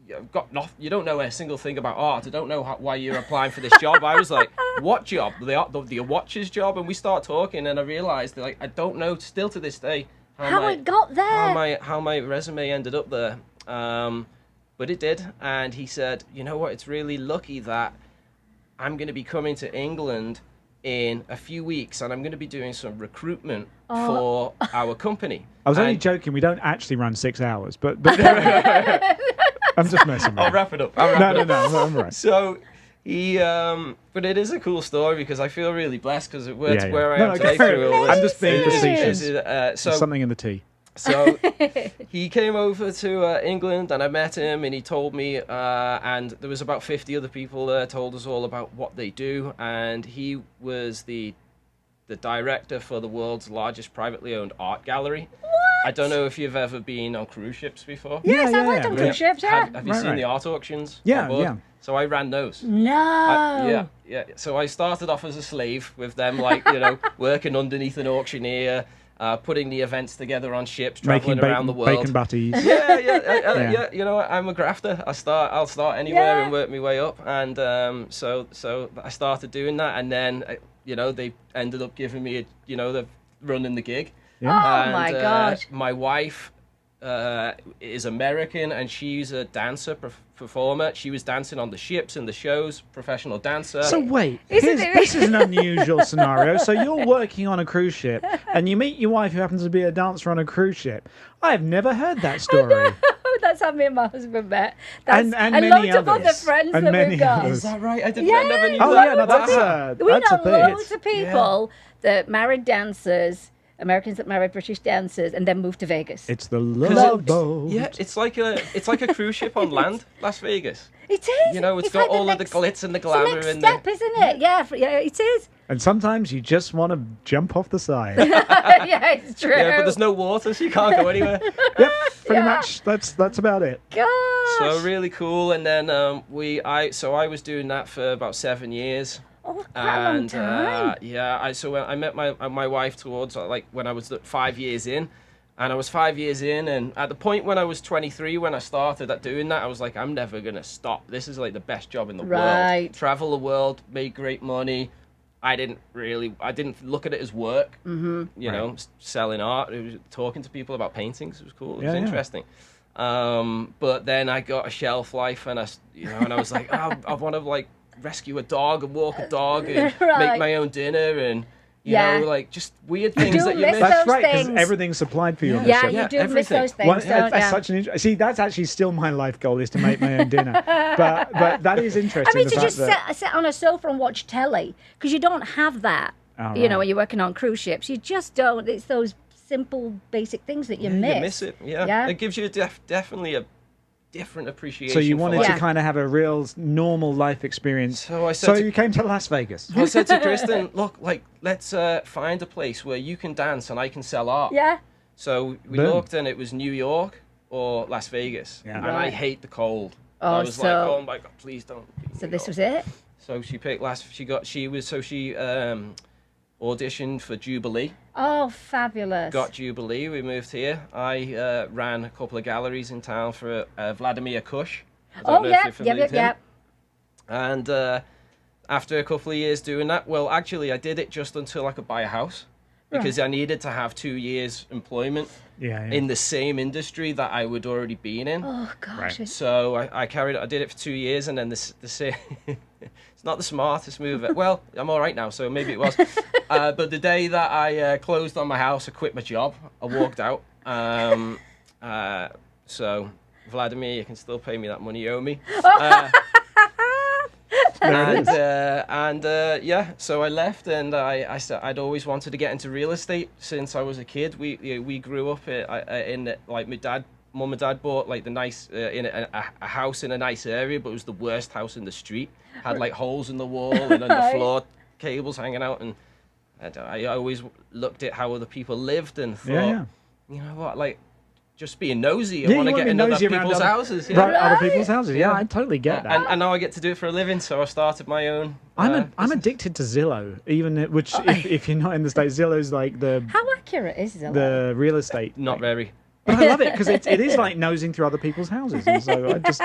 you don't know a single thing about art. I don't know why you're applying for this job. I was like, what job? The watches job? And we start talking and I realized I don't know still to this day how it got there. How my resume ended up there. But it did. And he said, you know what? It's really lucky that I'm going to be coming to England in a few weeks and I'm going to be doing some recruitment for our company. I was only joking. We don't actually run 6 hours, but I'm just messing with you. I'll wrap it up. No, I'm right. So he, but it is a cool story because I feel really blessed because it's where I am today through all this. I'm just being facetious. There's something in the tea. So he came over to England and I met him and he told me, and there was about 50 other people there, told us all about what they do. And he was the director for the world's largest privately owned art gallery. What? I don't know if you've ever been on cruise ships before. Yes, I've worked on cruise ships, Have you seen the art auctions? Yeah. So I ran those. No. Yeah. So I started off as a slave with them, working underneath an auctioneer, putting the events together on ships, traveling around the world. Bacon butties. Yeah. I'm a grafter. I'll start anywhere and work my way up. And so I started doing that, and then they ended up giving me the running the gig. Yeah. And, my God. My wife is American and she's a dancer, performer. She was dancing on the ships and the shows, professional dancer. So wait, this is an unusual scenario. So you're working on a cruise ship and you meet your wife who happens to be a dancer on a cruise ship. I have never heard that story. That's how me and my husband met. And many loads of others. other friends that we've got. Is that right? I never knew that. We That's know a thing. loads of people that married dancers, Americans that married British dancers, and then moved to Vegas. It's the love boat. Yeah, it's like a cruise ship on land, Las Vegas. It is. It's got all of the glitz and the glamour. It's the next step, isn't it? Yeah, it is. And sometimes you just want to jump off the side. Yeah, it's true. Yeah, but there's no water, so you can't go anywhere. Yep, pretty much. That's about it. Gosh. So really cool. And then I was doing that for about 7 years. Oh, quite a long time. I met my wife towards when I was 5 years in, and I was 5 years in, and at the point when I was 23 when I started doing that, I was like, I'm never gonna stop. This is the best job in the world. Travel the world, make great money. I didn't look at it as work. Mm-hmm. Selling art, it was talking to people about paintings. It was cool. It was interesting. But then I got a shelf life, and I was like, I want to rescue a dog and walk a dog and make my own dinner and just weird things that you miss. That's right, because everything's supplied for you on the ship. You do miss those things, that's such an see, that's actually still my life goal, is to make my own dinner. But that is interesting. I mean, to just sit on a sofa and watch telly, because you don't have that. When you're working on cruise ships, you just don't. It's those simple, basic things that you miss. You miss it. Yeah. It gives you definitely a different appreciation. So you wanted to kind of have a real normal life experience. So you came to Las Vegas. I said to Kristen, look, let's find a place where you can dance and I can sell art. Yeah. So we looked, and it was New York or Las Vegas. Yeah. And I hate the cold. I was like, oh my God, please don't. So this was it? So she picked auditioned for Jubilee. Oh, fabulous. Got Jubilee. We moved here. I ran a couple of galleries in town for Vladimir Kush. Oh, yeah. And after a couple of years doing that, well, actually, I did it just until I could buy a house. Because I needed to have 2 years employment in the same industry that I would already been in. Oh, gosh. Right. So I did it for 2 years, and then it's not the smartest move. Well, I'm all right now, so maybe it was. But the day that I closed on my house, I quit my job. I walked out. So, Vladimir, you can still pay me that money you owe me. So I left, and I'd always wanted to get into real estate since I was a kid. We grew up in like mum and dad bought like the nice in a house in a nice area, but it was the worst house in the street. Had like holes in the wall and on the floor, cables hanging out, and I always looked at how other people lived and thought, you know what, like. Just being nosy. I want to get into other people's houses. Yeah. Right, other people's houses. Yeah, I totally get that. And now I get to do it for a living, so I started my own. I'm addicted to Zillow, if you're not in the States, Zillow's like the. How accurate is Zillow? The real estate. Not very. But I love it because it is like nosing through other people's houses, and so I just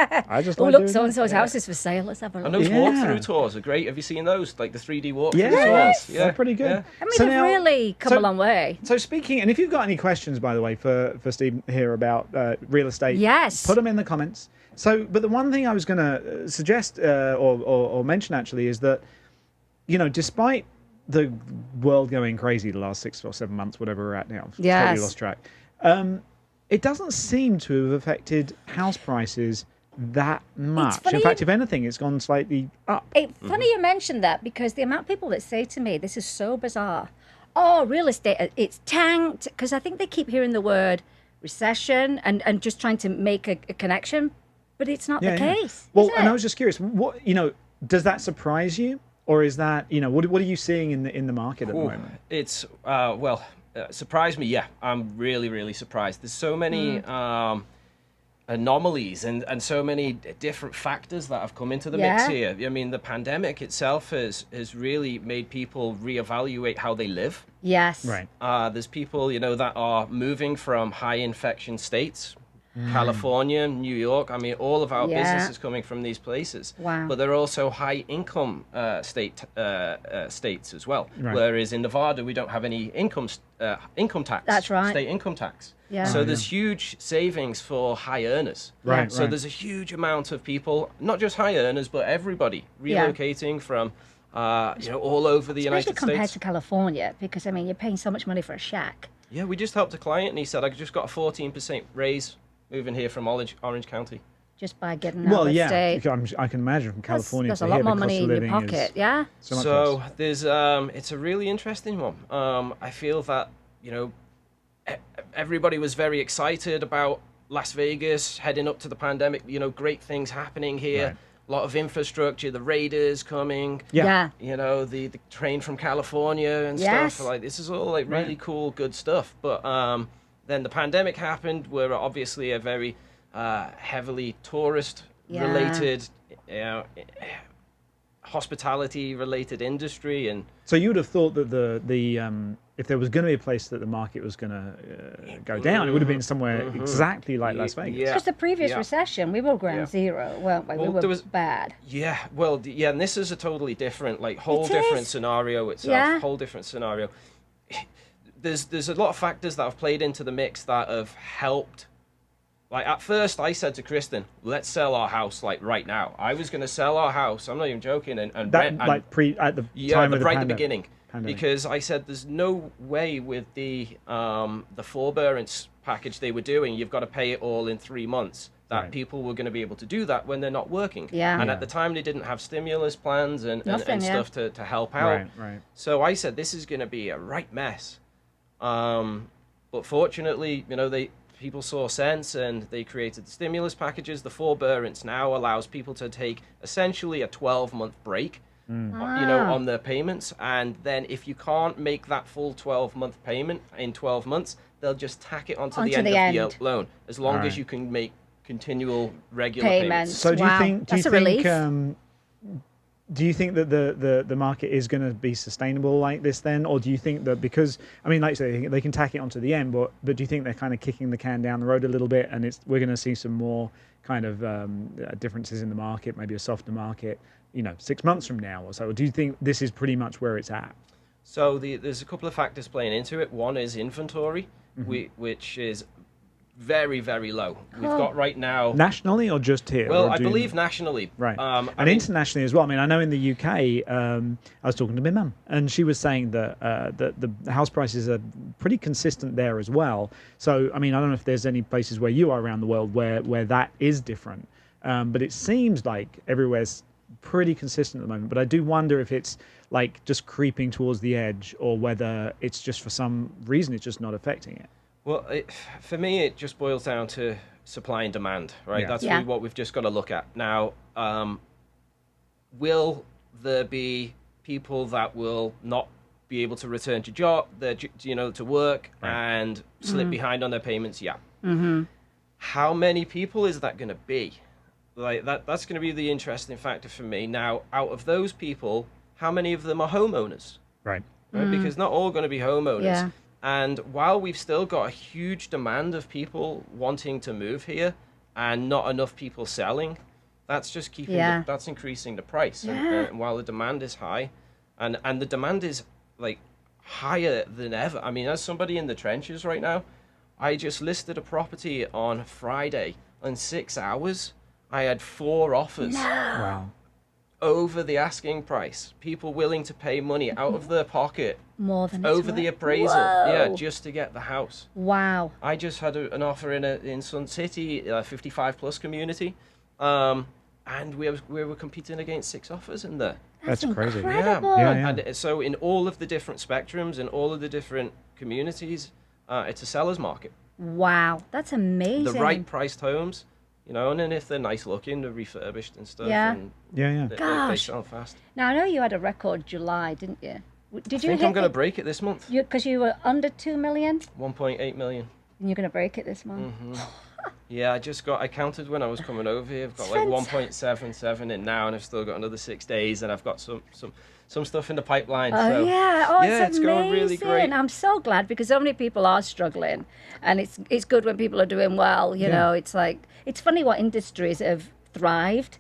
oh, like look, so and so's house is for sale. Let's have a look. And those walkthrough tours are great. Have you seen those? Like the 3D walkthrough tours? Yeah, they're pretty good. Yeah. I mean, they've really come a long way. So speaking, and if you've got any questions, by the way, for Steve here about real estate, put them in the comments. So, but the one thing I was going to suggest or mention actually is that, you know, despite the world going crazy the last 6 or 7 months, whatever we're at now, totally lost track. It doesn't seem to have affected house prices that much. In fact, if anything, it's gone slightly up. It's funny you mentioned that, because the amount of people that say to me, this is so bizarre. Oh, real estate, it's tanked. Because I think they keep hearing the word recession and just trying to make a connection. But it's not the case. Well, and I was just curious, what, you know, does that surprise you? Or is that, you know, what are you seeing in the market at the moment? It's, surprised me, yeah. I'm really, really surprised. There's so many anomalies and so many different factors that have come into the mix here. I mean, the pandemic itself has really made people reevaluate how they live. Yes. Right. There's people, you know, that are moving from high infection states, California, New York. I mean, all of our business is coming from these places. Wow. But they're also high income states as well. Right. Whereas in Nevada, we don't have any income tax. That's right. State income tax. Yeah. So there's huge savings for high earners. Right. So there's a huge amount of people, not just high earners, but everybody relocating from you know, all over the United States. Especially compared to California, because I mean, you're paying so much money for a shack. Yeah, we just helped a client, and he said, I just got a 14% raise moving here from Orange County. Just by getting out of the state. I can imagine from California that's to a here, lot more the cost money of in your living pocket, is So there's it's a really interesting one. I feel that, you know, everybody was very excited about Las Vegas heading up to the pandemic. You know, great things happening here. Right. A lot of infrastructure, the Raiders coming. Yeah. You know, the train from California and stuff. Like, this is all like really cool, good stuff. But then the pandemic happened. We're obviously a very heavily tourist-related, you know, hospitality-related industry, and so you would have thought that the if there was going to be a place that the market was going to go down, it would have been somewhere exactly like Las Vegas. Because the previous recession, we were ground zero, weren't we? Well, we were bad. Yeah, well, yeah, and this is a totally different, like, whole different scenario itself. Whole different scenario. There's a lot of factors that have played into the mix that have helped. Like, at first, I said to Kristen, let's sell our house, like, right now. I was going to sell our house. I'm not even joking. And that, rent. And, like, at the time of the right at the beginning. Pandemic. Because I said there's no way with the forbearance package they were doing, you've got to pay it all in 3 months, that people were going to be able to do that when they're not working. Yeah. And at the time, they didn't have stimulus plans and stuff to help out. Right. So I said, this is going to be a right mess. But fortunately, you know, people saw sense and they created the stimulus packages. The forbearance now allows people to take essentially a 12-month break, you know, on their payments. And then if you can't make that full 12-month payment in 12 months, they'll just tack it onto the end of the loan, as long as you can make continual regular payments. So do you think do you think that the market is going to be sustainable like this then, or do you think that because I mean, like you say, they can tack it onto the end, but do you think they're kind of kicking the can down the road a little bit, and we're going to see some more kind of differences in the market, maybe a softer market, 6 months from now or so? Or do you think this is pretty much where it's at? So there's a couple of factors playing into it. One is inventory, which is very, very low. We've got right now... Nationally or just here? Well, I believe nationally. Right. And internationally as well. I mean, I know in the UK, I was talking to my mum, and she was saying that the house prices are pretty consistent there as well. So, I mean, I don't know if there's any places where you are around the world where that is different. But it seems like everywhere's pretty consistent at the moment. But I do wonder if it's like just creeping towards the edge, or whether it's just for some reason it's just not affecting it. Well, for me, it just boils down to supply and demand, right? That's really what we've just got to look at. Now, will there be people that will not be able to return to to work and slip behind on their payments? Yeah. How many people is that going to be? Like that's going to be the interesting factor for me. Now, out of those people, how many of them are homeowners? Right? Because not all going to be homeowners. Yeah. And while we've still got a huge demand of people wanting to move here and not enough people selling, that's just keeping that's increasing the price. And while the demand is high, and the demand is like higher than ever. I mean, as somebody in the trenches right now, I just listed a property on Friday. In 6 hours, I had 4 offers. Wow. Over the asking price. People willing to pay money out of their pocket. More than over the appraisal. Whoa. Yeah, just to get the house. Wow. I just had an offer in Sun City, 55 plus community, and we were competing against 6 offers in there. That's crazy. Incredible. Yeah. And so in all of the different spectrums, in all of the different communities, it's a seller's market. Wow, that's amazing. The right priced homes. And then if they're nice looking, they're refurbished and stuff. Yeah. And Gosh. They sell fast. Now, I know you had a record July, didn't you? Did you I think I'm going to break it this month. Because you were under 2 million? 1.8 million. And you're going to break it this month? Yeah, I counted when I was coming over here. I've got like 1.77 in now, and I've still got another 6 days, and I've got some stuff in the pipeline. Oh, so, it's going really great. I'm so glad, because so many people are struggling, and it's good when people are doing well. You know, it's like, it's funny what industries have thrived,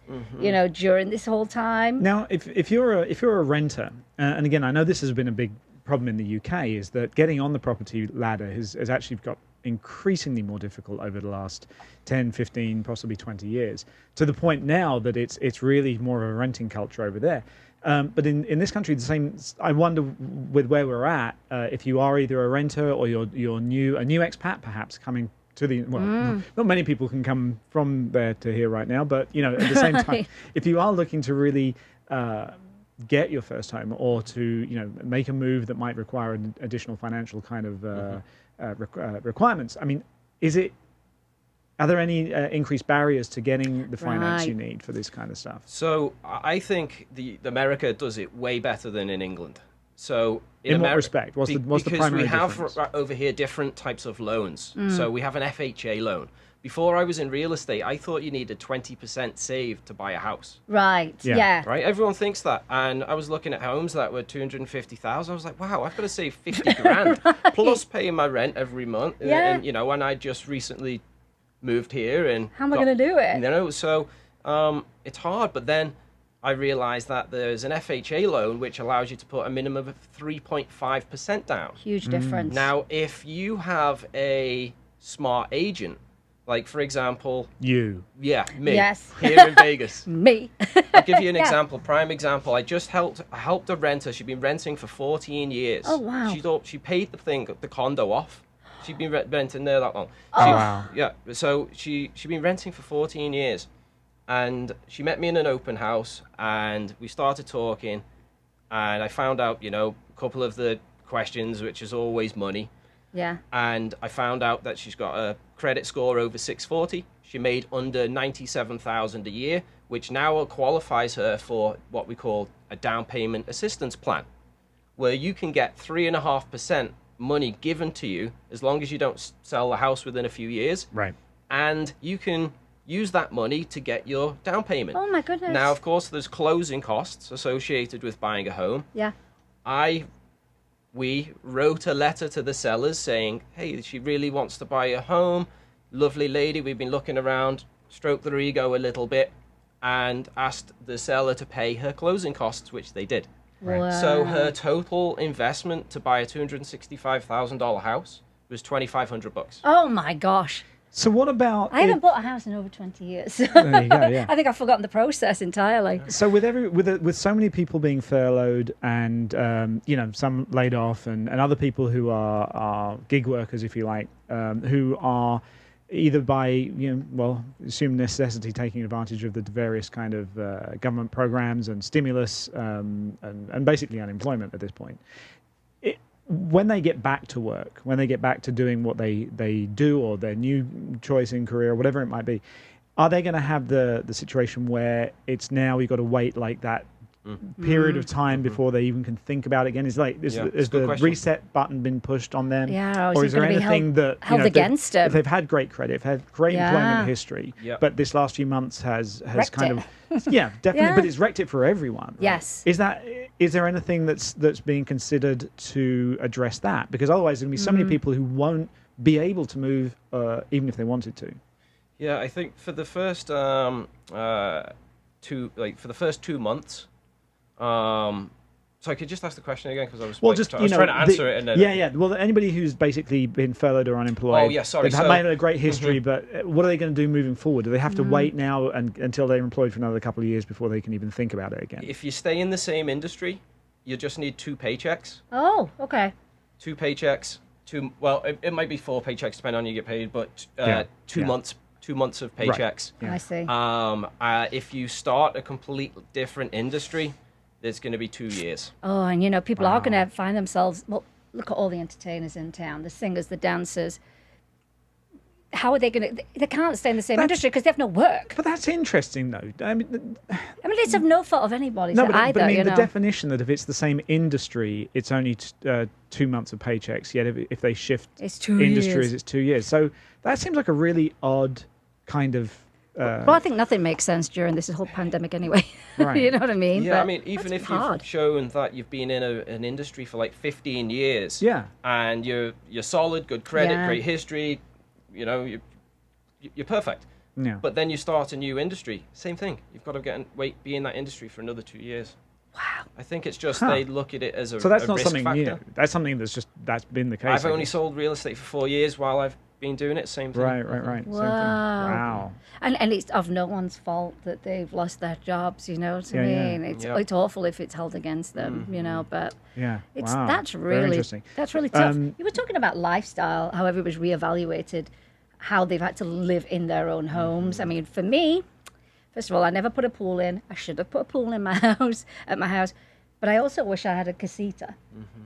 during this whole time. Now, if you're a renter, and again, I know this has been a big problem in the UK, is that getting on the property ladder has actually got increasingly more difficult over the last 10, 15, possibly 20 years, to the point now that it's really more of a renting culture over there. But in this country, the same. I wonder with where we're at, if you are either a renter or you're a new expat, perhaps coming to the not many people can come from there to here right now, but at the same time, if you are looking to really get your first home, or to make a move that might require an additional financial kind of requirements, I mean, are there any increased barriers to getting the finance you need for this kind of stuff? So I think the America does it way better than in England. So in what respect? What's the primary difference? Because we have over here different types of loans. So we have an FHA loan. Before I was in real estate, I thought you needed 20% saved to buy a house. Right. Yeah. Right. Everyone thinks that, and I was looking at homes that were 250,000. I was like, wow, I've got to save 50 grand plus paying my rent every month. Yeah. And I just recently moved here, and how am I going to do it? So it's hard. But then I realized that there's an FHA loan which allows you to put a minimum of 3.5% down. Huge difference. Now, if you have a smart agent, like for example, me, here in Vegas, me. I'll give you an example, prime example. I helped a renter. She'd been renting for 14 years. Oh wow! She paid the condo off. She'd been renting there that long. Wow. Yeah. So she'd been renting for 14 years, and she met me in an open house, and we started talking, and I found out, a couple of the questions, which is always money. Yeah. And I found out that she's got a credit score over 640. She made under 97,000 a year, which now qualifies her for what we call a down payment assistance plan, where you can get 3.5% money given to you as long as you don't sell the house within a few years. Right. And you can use that money to get your down payment. Oh my goodness. Now, of course, there's closing costs associated with buying a home. Yeah. We wrote a letter to the sellers saying, hey, she really wants to buy a home. Lovely lady, we've been looking around, stroked their ego a little bit, and asked the seller to pay her closing costs, which they did. Wow. So her total investment to buy a $265,000 house was $2,500. Oh my gosh. So what about? I haven't bought a house in over 20 years. There you go. Yeah. I think I've forgotten the process entirely. So with so many people being furloughed and some laid off and other people who are gig workers, if you like, who are either by assumed necessity taking advantage of the various kind of government programs and stimulus and basically unemployment at this point. When they get back to work, when they get back to doing what they do or their new choice in career, whatever it might be, are they going to have the situation where it's now you've got to wait like that period of time before they even can think about it again? Is the reset button been pushed on them? Yeah, or is there anything held against them? If they've had great credit, if they've had great employment history, but this last few months has kind of definitely, but it's wrecked it for everyone. Yes. Is there anything that's being considered to address that? Because otherwise, there's going to be so many people who won't be able to move, even if they wanted to. Yeah, I think for the first 2 months. So I could just ask the question again because I was trying to answer it. And then, Well, anybody who's basically been furloughed or unemployed. Oh yeah, sorry. They've made a great history, but what are they going to do moving forward? Do they have to wait now until they're employed for another couple of years before they can even think about it again? If you stay in the same industry, you just need 2 paychecks. Oh, okay. 2 paychecks. It might be 4 paychecks depending on you get paid, but 2 months. 2 months of paychecks. Right. Yeah. I see. If you start a complete different industry, it's going to be 2 years. Oh, and people are going to find themselves. Well, look at all the entertainers in town, the singers, the dancers. How are they going to? They can't stay in the same industry because they have no work. But that's interesting, though. I mean, it's of no fault of anybody's either. But I mean, the definition that if it's the same industry, it's only 2 months of paychecks. Yet if they shift it's 2 industries, years. It's 2 years. So that seems like a really odd kind of. Well, I think nothing makes sense during this whole pandemic anyway. Right. You know what I mean? Yeah, but I mean, even if you've shown that you've been in an industry for like 15 years, and you're solid, good credit, great history, you're perfect. Yeah. But then you start a new industry, same thing. You've got to be in that industry for another 2 years. Wow. I think it's just they look at it as a So that's a not risk something factor. new. That's something that's been the case. I've only sold real estate for 4 years while I've been doing it. Same thing. Right. Wow. Same thing. Wow. And it's of no one's fault that they've lost their jobs. You know what I mean? It's awful if it's held against them. But that's really interesting. That's really tough. You were talking about lifestyle, how everybody's reevaluated how they've had to live in their own homes. I mean, for me, first of all, I never put a pool in. I should have put a pool in my house But I also wish I had a casita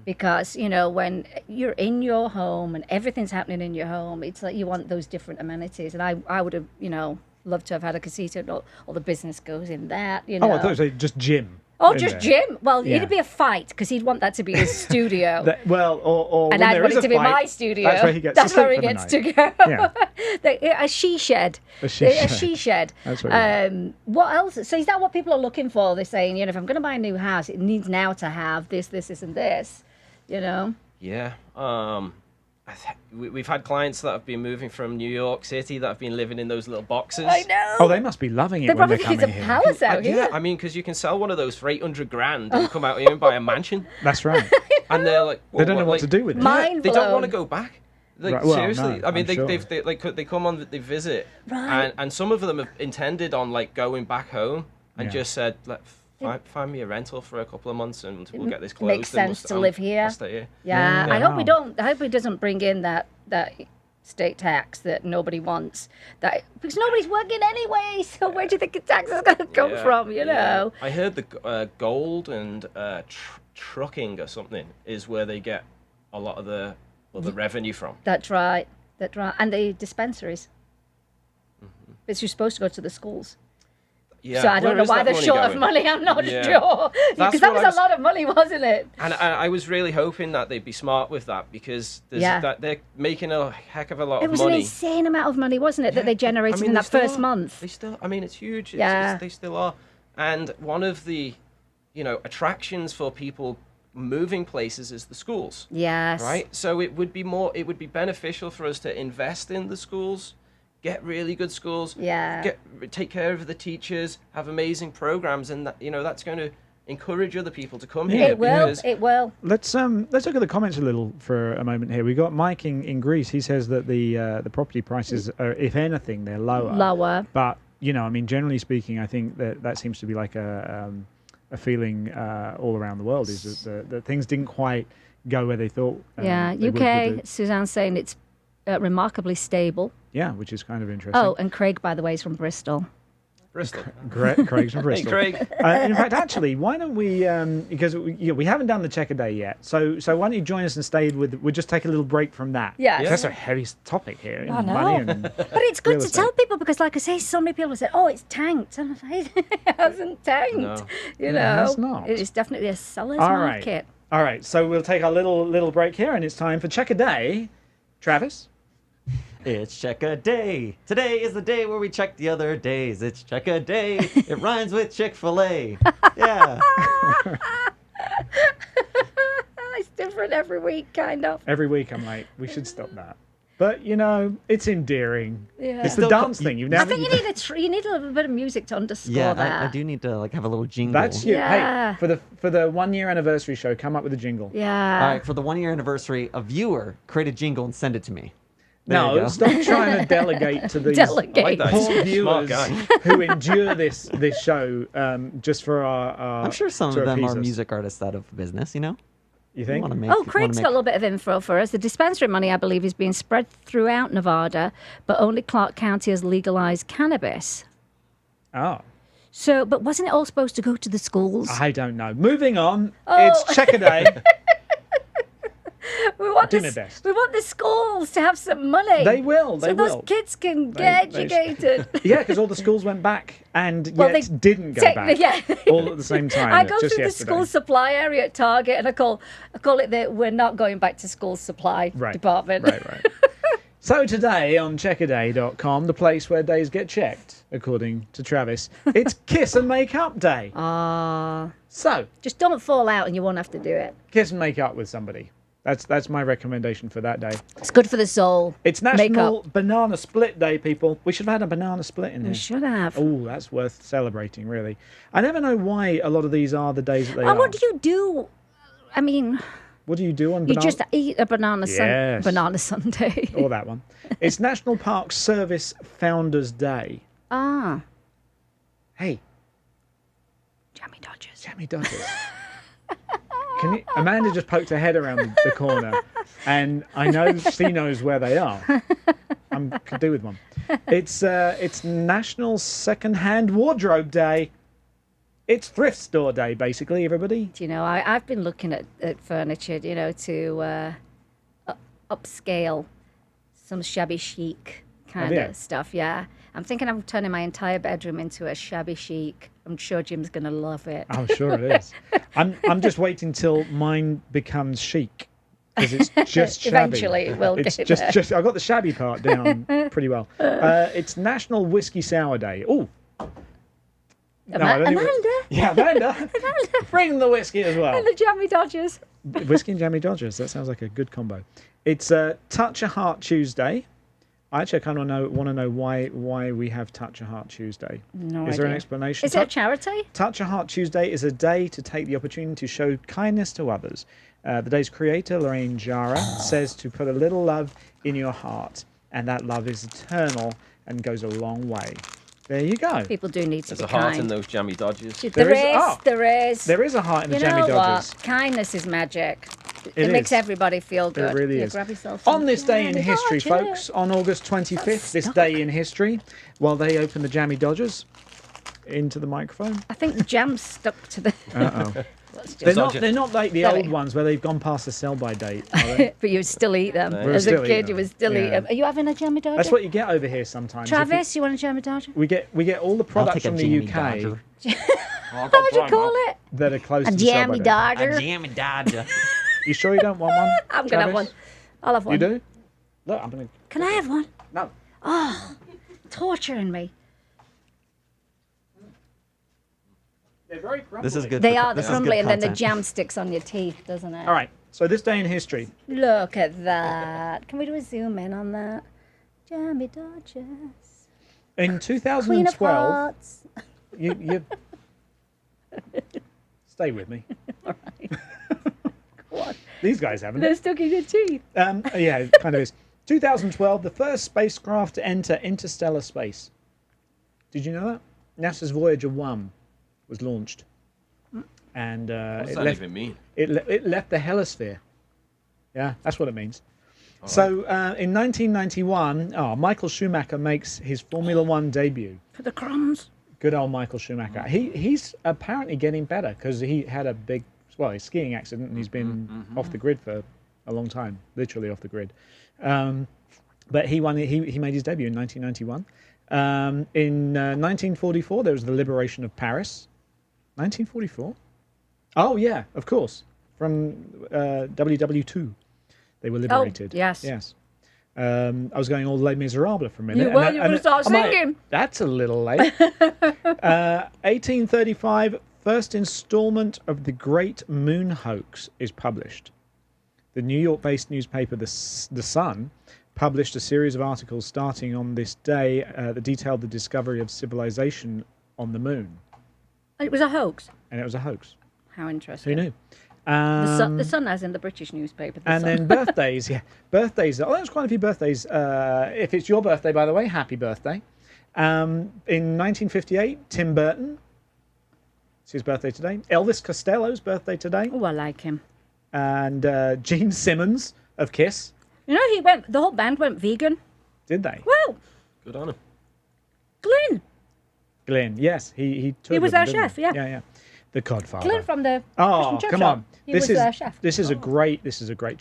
because, when you're in your home and everything's happening in your home, it's like you want those different amenities. And I would have, loved to have had a casita. All the business goes in that, Oh, I thought you said just gym. Oh, just Jim. Well, it'd be a fight because he'd want that to be his studio. Or and when I'd there want is it to a be fight, my studio. That's where he gets That's to where he sleep gets for the to night. go. A she shed. A she shed. That's what what else? So is that what people are looking for? They're saying, if I'm going to buy a new house, it needs now to have this, and this. Yeah. We've had clients that have been moving from New York City that have been living in those little boxes. I know. Oh, they must be loving it They when probably they're think coming it's a here. palace out here. Yeah, I mean, because you can sell one of those for $800,000 and come out here and buy a mansion. That's right. And they're like, They don't know what to do with it. Mind they don't want to blown. go back. Like, Right, well, seriously, no, I mean, I'm sure. they come on, they visit, Right. and some of them have intended on going back home and Yeah. just said, find me a rental for a couple of months and we'll get this It closed. makes and sense to live here. I'll stay here. Yeah, Yeah. I hope we Wow. don't. I hope it doesn't bring in that state tax that nobody wants. Because nobody's working anyway. So where do you think the tax is going to come from? You know. I heard the gold and trucking or something is where they get a lot of the revenue from. That's right. And the dispensaries. But you're supposed to go to the schools. Yeah. So I don't Where know is why that they're money short of going? money. I'm not Yeah. sure. That's Because that what was a lot of money, wasn't it? And I was really hoping that they'd be smart with that, because that they're making a heck of a lot It of was money. an insane amount of money, wasn't it, that they generated in they that still first are. month? They still, I mean, it's huge. They still are. And one of the, attractions for people moving places is the schools. Yes. Right? So it would be beneficial for us to invest in the schools, get really good schools, take care of the teachers, have amazing programs, and that's going to encourage other people to come here. It will. Let's look at the comments a little for a moment here. We got Mike in Greece. He says that the property prices are, if anything, they're lower. But generally speaking, I think that seems to be like a feeling all around the world, is that things didn't quite go where they thought. UK. Suzanne's saying it's remarkably stable. Yeah, which is kind of interesting. Oh, and Craig, by the way, is from Bristol. Bristol. Craig's from Bristol. Hey, Craig. In fact, actually, why don't we? Because we haven't done the check a day yet. So why don't you join us and stay with? We'll just take a little break from that. Yeah. That's a heavy topic here. I know. Money and but it's good to tell people, because, like I say, so many people say, "Oh, it's tanked," and I say, "It hasn't tanked." No. You know, it's not. It is definitely a seller's All market. All right. So we'll take our little break here, and it's time for check a day. Travis. It's check a day. Today is the day where we check the other days. It's check a day. It rhymes with Chick-fil-A. Yeah. It's different every week, kind of. Every week I'm like, we should stop that. But it's endearing. Yeah. It's the dance thing. I think you need a little bit of music to underscore that. I do need to have a little jingle. That's you. Yeah. Hey, for the 1 year anniversary show, come up with a jingle. Yeah. All right, for the 1 year anniversary, a viewer create a jingle and send it to me. There you No, go. stop trying to delegate to these Delegate. I like that. poor Smart viewers guy. who endure this show just for our. I'm sure some to of them appease are us. music artists out of business, You think? wanna make, Craig's got a little bit of info for us. The dispensary money, I believe, is being spread throughout Nevada, but only Clark County has legalized cannabis. Oh, So, but wasn't it all supposed to go to the schools? I don't know. Moving on. Oh. It's check a day. We want Do my best. We want the schools to have some money. They will. They so will. those kids can get They- educated. Yeah, because all the schools went back and Well, yet they didn't go back. Yeah. All at the same time. I go just through yesterday. the school supply area at Target, and I call it that we're not going back to school supply department. Right. So today on checkaday.com, the place where days get checked, according to Travis, it's Kiss and Make Up Day. So Just don't fall out, and you won't have to do it. kiss and make up with somebody. That's my recommendation for that day. It's good for the soul. It's National Banana Split Day, people. We should have had a banana split in here. We should have. Oh, that's worth celebrating, really. I never know why a lot of these are the days that they And are. what do you do? I mean, What do you do on you banana? just eat a banana Yes. banana sundae. Or that one. It's National Park Service Founders Day. Ah, Hey, Jammy Dodgers. Jammy Dodgers. Amanda just poked her head around the corner, and I know she knows where they are. Could do with one. It's National Second-Hand Wardrobe Day. It's Thrift Store Day, basically, everybody. Do you know, I've been looking at furniture, to upscale some shabby chic kind Have you? of stuff. Yeah, I'm thinking I'm turning my entire bedroom into a shabby chic. I'm sure Jim's gonna love it. I'm sure it is. I'm just waiting till mine becomes chic, because it's just shabby. Eventually, it will It's get just there. I got the shabby part down pretty well. It's National Whiskey Sour Day. Oh. Amanda? Yeah, Amanda. Bring the whiskey as well. And the Jammy Dodgers. Whiskey and Jammy Dodgers. That sounds like a good combo. It's Touch a Heart Tuesday. I actually kind of want to know why we have Touch a Heart Tuesday. No Is there an idea. explanation? Is it a charity? Touch a Heart Tuesday is a day to take the opportunity to show kindness to others. The day's creator, Lorraine Jara, says to put a little love in your heart, and that love is eternal and goes a long way. There you go. People do need to There's be a heart kind. in those jammy Dodgers. There is. There is a heart in the You Jammy know Dodgers. what? Kindness is magic. It It makes is. everybody feel good. It really Yeah, is. grab yourself some On this day in Jammy history, Dodgers. folks, on August 25th, this stuck. day in history, while they open the Jammy Dodgers into the microphone. I think the jam's stuck to the. Uh-oh. They're not like the old ones where they've gone past the sell-by date, are they? But you would still eat them. No. As a kid, you would still eat them. Are you having a jammy dodger? That's what you get over here sometimes. Travis, you want a jammy dodger? We get all the products from the UK. What would you call it? That are close to a the jammy sell-by date. dodger. A jammy dodger. You sure you don't want one? I'm going to have one. I'll have one. You do? Look, I'm going to... Can I have one? No. Oh, torturing me. They're very crumbly. This is good. They are the this is good crumbly, and then the content. jam sticks on your teeth, doesn't it? All right, so this day in history. Look at that. Can we do a zoom in on that? Jammy Dodgers. In Queen of 2012... Hearts. You stay with me. All right. Go on. These guys haven't. They're stuck in your teeth. Yeah, it kind of is. 2012, the first spacecraft to enter interstellar space. Did you know that? NASA's Voyager 1 was launched. And What does that even mean? It left the helisphere. Yeah, that's what it means. So in 1991, Michael Schumacher makes his Formula One debut. For the crumbs. Good old Michael Schumacher. He's apparently getting better because he had a big, a skiing accident, and he's been off the grid for a long time, literally off the grid. But he won. He made his debut in 1991. In 1944, there was the liberation of Paris. 1944? Oh yeah, of course. From WW2, they were liberated. Oh, yes. Yes. I was going all Les Miserables for a minute. You were going to start singing. That's a little late. 1835, first installment of The Great Moon Hoax is published. The New York-based newspaper The Sun published a series of articles starting on this day that detailed the discovery of civilization on the moon. It was a hoax. And it was a hoax. How interesting. Who knew? The Sun, as in the British newspaper. And then birthdays, Birthdays. Oh, there's quite a few birthdays. If it's your birthday, by the way, happy birthday. In 1958, Tim Burton. It's his birthday today. Elvis Costello's birthday today. Oh, I like him. And Gene Simmons of Kiss. You know, the whole band went vegan. Did they? Well, Good on him. Glenn, yes. He was our chef, yeah. Yeah. The Codfather. Glenn from the Oh, Fish and Chip come Shop. on. He was our chef. This is a great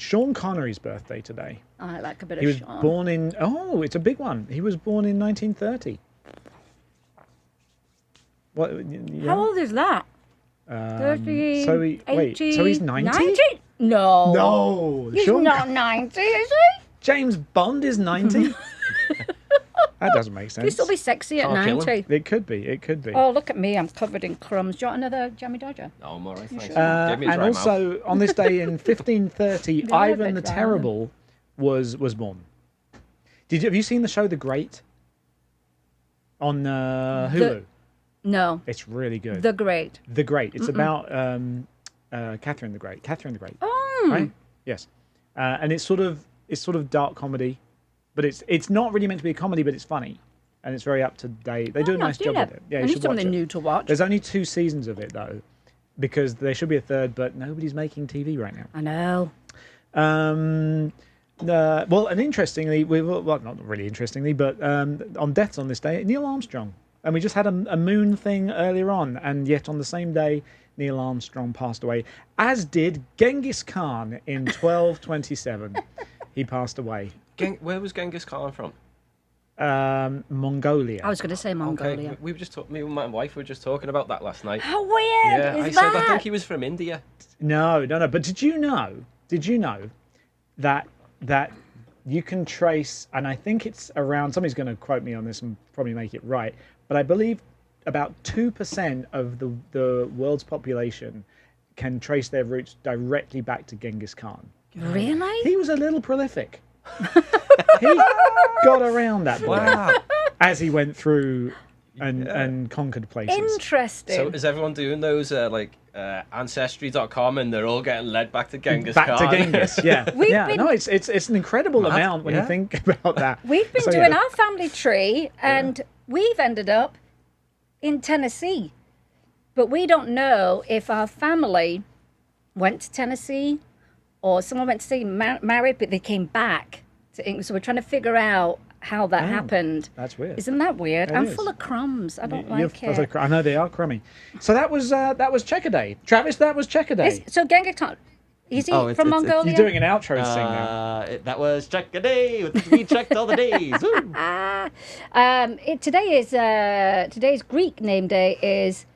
Sean Connery's birthday today. I like a bit He of was Sean. born in it's a big one. He was born in 1930. What? How old is that? 30, so 80, so he's 90? 90? No. No. He's Sean not 90, is he? James Bond is 90? That doesn't make sense. He'd still be sexy at Can't kill 90. It could be. Oh, look at me. I'm covered in crumbs. Do you want another jammy dodger? No, I'm all right, thanks. sure? Give me a And dry also, on this day in 1530, Go ahead, Ivan the John. Terrible was born. Have you seen the show The Great? On Hulu. No. It's really good. The Great. The Great. It's about Catherine the Great. Oh. Right? Yes. And it's sort of dark comedy, but it's not really meant to be a comedy, but it's funny, and it's very up to date. They do a nice job with it. Yeah, I you need should watch something it. new to watch. There's only 2 seasons of it though, because there should be a third, but nobody's making TV right now. I know. Well, and interestingly, not really interestingly, but on deaths on this day, Neil Armstrong. And we just had a moon thing earlier on, and yet on the same day, Neil Armstrong passed away, as did Genghis Khan in 1227. He passed away. Where was Genghis Khan from? Mongolia. I was going to say Mongolia. Okay, we were just me and my wife were just talking about that last night. How weird Yeah, I is said that? I think he was from India. No. But did you know that you can trace, and I think it's around, somebody's going to quote me on this and probably make it right, but I believe about 2% of the world's population can trace their roots directly back to Genghis Khan. Really? He was a little prolific. He got around that boy as he went through and conquered places. Interesting. So is everyone doing those ancestry.com and they're all getting led back to Genghis Back Khan? to Genghis, yeah. Been- No, it's an incredible amount when you think about that. We've been doing our family tree, and we've ended up in Tennessee. But we don't know if our family went to Tennessee or someone went to see married, but they came back to England. So we're trying to figure out how that happened. That's weird. Isn't that weird? I'm is. full of crumbs. I don't like it. I know they are crummy. So that was Checker Day. Travis, that was Checker Day. So Genghis Khan, is he from Mongolia? You're doing an outro sing now. That was Check a Day. We checked all the days. Today's Greek name day is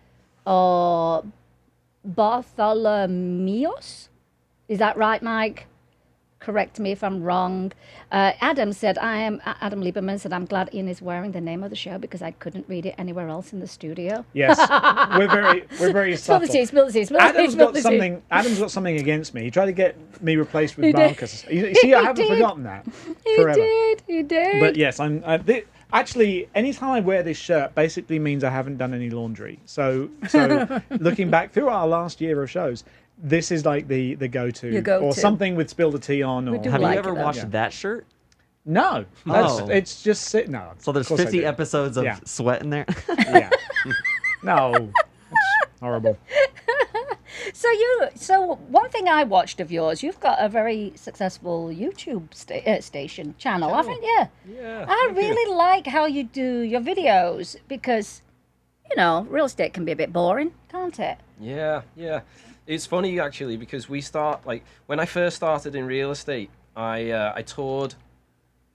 Bartholomeos. Is that right, Mike? Correct me if I'm wrong. Adam Lieberman said, I'm glad Ian is wearing the name of the show because I couldn't read it anywhere else in the studio. Yes, we're very subtle. Adam's got something against me. He tried to get me replaced with Marcus. You see, I haven't forgotten that. Forever. He did. But yes, actually, anytime I wear this shirt, basically means I haven't done any laundry. So looking back through our last year of shows, this is like the go-to. Or something with Spill the Tea on. Or... Have you ever washed that shirt? No. It's just sitting. No. So there's 50 episodes of sweat in there? Yeah. No. It's horrible. So one thing I watched of yours, you've got a very successful YouTube station channel, haven't you? Yeah. I really like how you do your videos because, real estate can be a bit boring, can't it? Yeah. It's funny actually because when I first started in real estate, I toured,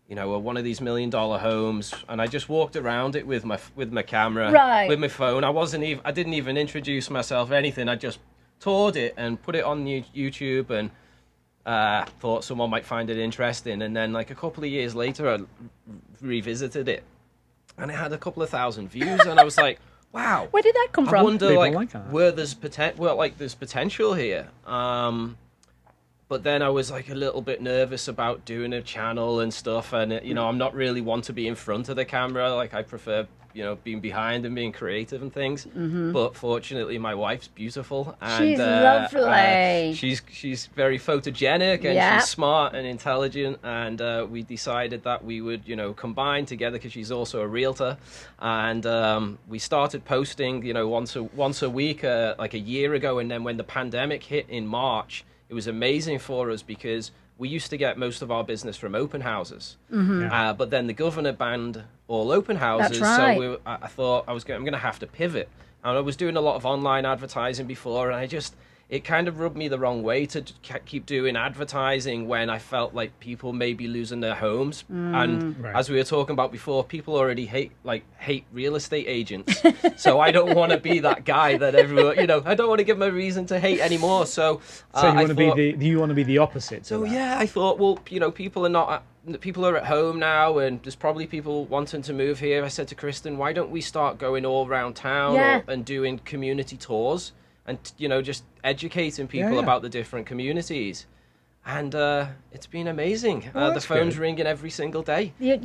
one of these $1 million homes, and I just walked around it with my camera, with my phone. I didn't even introduce myself or anything. I just toured it and put it on YouTube and thought someone might find it interesting. And then like a couple of years later, I revisited it, and it had a couple of thousand views, and I was like. Wow. Where did that come from? I wonder, where there's potential here. But then I was like a little bit nervous about doing a channel and stuff, and I'm not really one to be in front of the camera. Like I prefer, being behind and being creative and things. Mm-hmm. But fortunately, my wife's beautiful, and she's lovely. She's very photogenic, and she's smart and intelligent. And we decided that we would, combine together because she's also a realtor, and we started posting, once a week, like a year ago. And then when the pandemic hit in March. It was amazing for us because we used to get most of our business from open houses, but then the governor banned all open houses. That's right. So I thought I'm going to have to pivot. And I was doing a lot of online advertising before, and it kind of rubbed me the wrong way to keep doing advertising when I felt like people may be losing their homes. And as we were talking about before, people already hate real estate agents. So I don't want to be that guy that everyone, I don't want to give them a reason to hate anymore. So you want to be the opposite. So I thought, well, people are at home now, and there's probably people wanting to move here. I said to Kristen, why don't we start going all around town and doing community tours? And, just educating people about the different communities. And it's been amazing. The phone's ringing every single day. The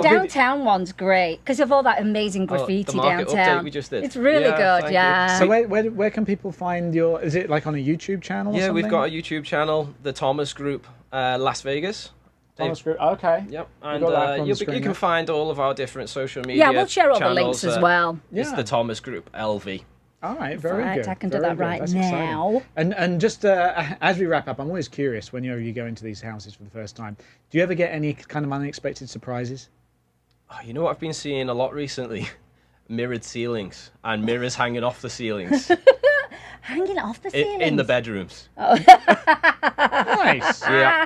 downtown one's great because of all that amazing graffiti the market downtown. Update we just did. It's really good, you. So where can people find is it like on a YouTube channel or something? We've got a YouTube channel, the Thomas Group Las Vegas. Thomas Group, okay. Yep, and you can find all of our different social media we'll share all channels, the links as well. It's the Thomas Group LV. All right, very good. I can do that right now. And just as we wrap up, I'm always curious whenever you go into these houses for the first time, do you ever get any kind of unexpected surprises? Oh, you know what I've been seeing a lot recently? Mirrored ceilings and mirrors hanging off the ceilings. Hanging off the ceilings? In the bedrooms. Oh. Nice. Yeah.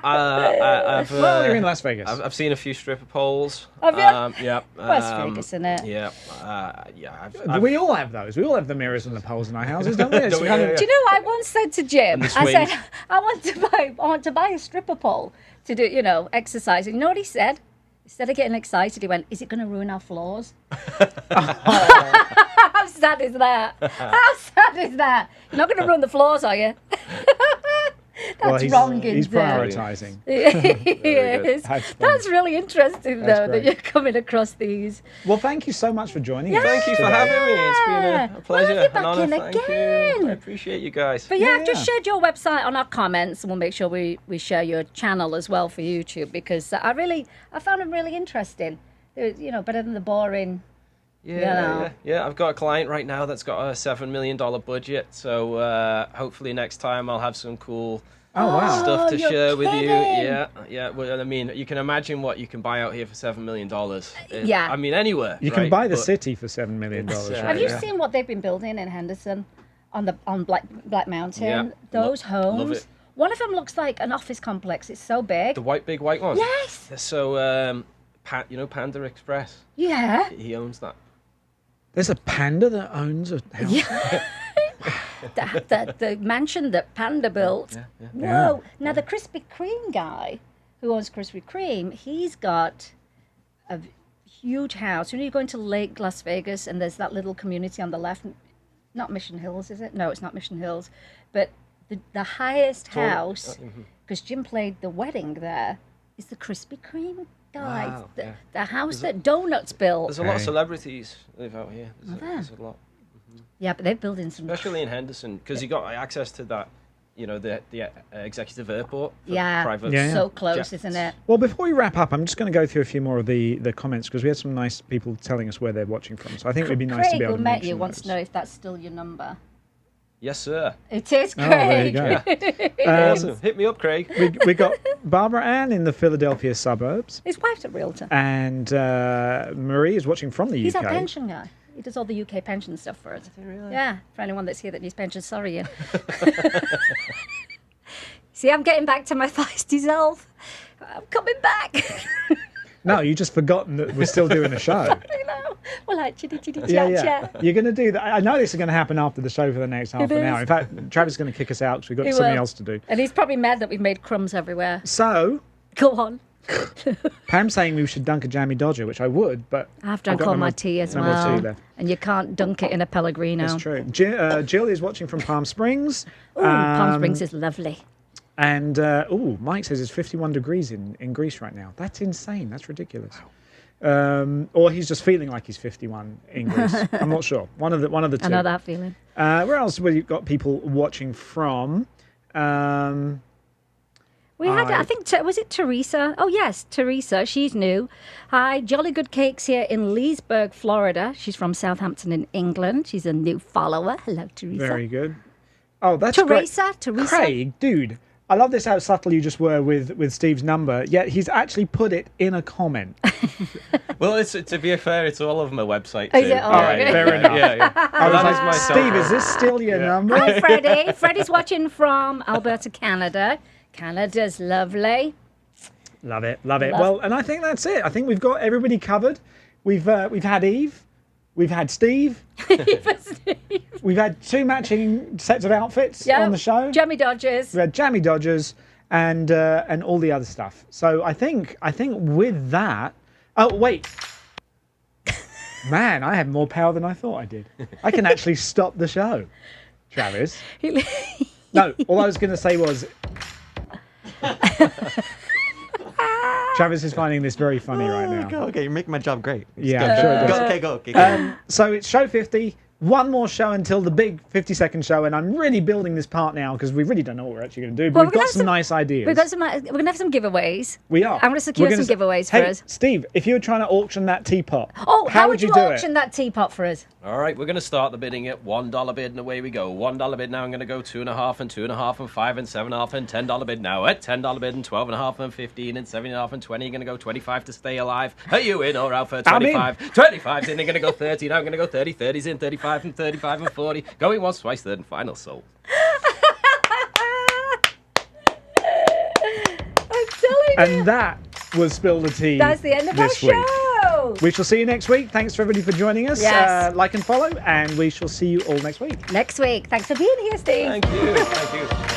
Well, you're in Las Vegas. I've seen a few stripper poles. Have you? Yeah. Las Vegas, isn't it? Yeah. We all have those. We all have the mirrors and the poles in our houses, don't we? Do you know what I once said to Jim? I said, I want to buy a stripper pole to do, exercise. And you know what he said? Instead of getting excited, he went, is it going to ruin our floors? How sad is that? How sad is that? You're not going to ruin the floors, are you? That's wrong, He's prioritising. Yes. That's really interesting, though, that you're coming across these. Well, thank you so much for joining us. Thank you for having me. It's been a pleasure. We'll have you back in Thank again. you. I appreciate you guys. But I've just shared your website on our comments, and we'll make sure we share your channel as well for YouTube, because I found them really interesting. They're, better than the boring... Yeah. I've got a client right now that's got a $7 million budget, so hopefully next time I'll have some cool wow. stuff to you're share with you. kidding. Yeah. Well, I mean, you can imagine what you can buy out here for $7 million. Yeah. I mean, anywhere. You can right? buy the But city for $7 million. it's, Right? Have you Yeah. seen what they've been building in Henderson on Black Mountain? Yeah. Those homes. Love it. One of them looks like an office complex. It's so big. The big white one? Yes. So, you know Panda Express? Yeah. He owns that. There's a panda that owns a house. Yeah. the mansion that Panda built. Yeah. Whoa. Now, the Krispy Kreme guy who owns Krispy Kreme, he's got a huge house. When you go into Lake Las Vegas and there's that little community on the left, not Mission Hills, is it? No, it's not Mission Hills. But the highest house, because Jim played the wedding there, is the Krispy Kreme guy. Wow, The house that Donuts built. There's a lot of celebrities live out here. There's a lot. Yeah, but they're building some. Especially in Henderson, because you got access to that, you know, the executive airport. For Yeah, private so close, jets. isn't it? Well, before we wrap up, I'm just going to go through a few more of the comments because we had some nice people telling us where they're watching from. So I think it would be nice to Craig, be able who to met mention you, wants those. to know if that's still your number. Yes, sir. It is, Oh, there you Craig. go. Awesome. Hit me up, Craig. We got Barbara Ann in the Philadelphia suburbs, His wife's a realtor. and Marie is watching from the He's UK. our pension guy. He does all the UK pension stuff for us. Really? Yeah, for anyone that's here that needs pension, sorry, Ian. See, I'm getting back to my feisty self. I'm coming back. No, you just forgotten that we're still doing a show. I know. Well, like, chitty Yeah. chat. You're going to do that. I know this is going to happen after the show for the next half It an hour. is. In fact, Travis is going to kick us out because we've got He something will. else to do. And he's probably mad that we've made crumbs everywhere. So, Go on. Pam's saying we should dunk a jammy dodger, which I would, but I've drunk all my tea as no more well. tea left. And you can't dunk it in a Pellegrino. That's true. Jill is watching from Palm Springs. Ooh, Palm Springs is lovely. And Mike says it's 51 degrees in Greece right now. That's insane. That's ridiculous. Or he's just feeling like he's 51 in Greece. I'm not sure. One of the two. I know that feeling. Where else have we got people watching from? We had, I think, was it Teresa? Oh, yes, Teresa. She's new. Hi, Jolly Good Cakes here in Leesburg, Florida. She's from Southampton in England. She's a new follower. Hello, Teresa. Very good. Oh, that's Teresa. Craig, dude, I love this how subtle you just were with Steve's number, yet he's actually put it in a comment. Well, to be fair, it's all over my website. Is too. it? All right, fair enough. Yeah. I was That like, is my Steve, is this still your number? Hi, Freddie. Freddie's watching from Alberta, Canada. Canada's lovely. Love it. Well, and I think that's it. I think we've got everybody covered. We've had Eve. We've had Steve. We've had 2 matching sets of outfits on the show. Jammy Dodgers. We had jammy dodgers and all the other stuff. So I think with that. Oh wait, man, I have more power than I thought I did. I can actually stop the show, Travis. No, all I was going to say was. Travis is finding this very funny right now. Okay, you're making my job great. Yeah, I'm sure it does. Go. Okay. So it's show 50. One more show until the big 50-second show, and I'm really building this part now because we really don't know what we're actually going to do. But Well, we've got some nice ideas. We're going to have some giveaways. We are. I'm going to secure some giveaways for us. Steve, if you were trying to auction that teapot, Oh, how would you do auction it? that teapot for us? All right, we're going to start the bidding at $1 bid, and away we go. $1 bid now. I'm going to go 2.5 and 2.5 and 5 and 7.5 and $10 bid now. At $10 bid and 12.5 and 15 and 7.5 and 20. You're going to go 25 to stay alive. Are you in or out for 25? 25's in. They're going to go 30. Now I'm going to go 30. 30's in. 35 and 35 and 40. Going once, twice, third and final sold. I'm telling you. And that was Spill the Tea. That's the end of our this week. show. We shall see you next week. Thanks for everybody for joining us. Yes. Like and follow, and we shall see you all next week. Next week. Thanks for being here, Steve. Thank you.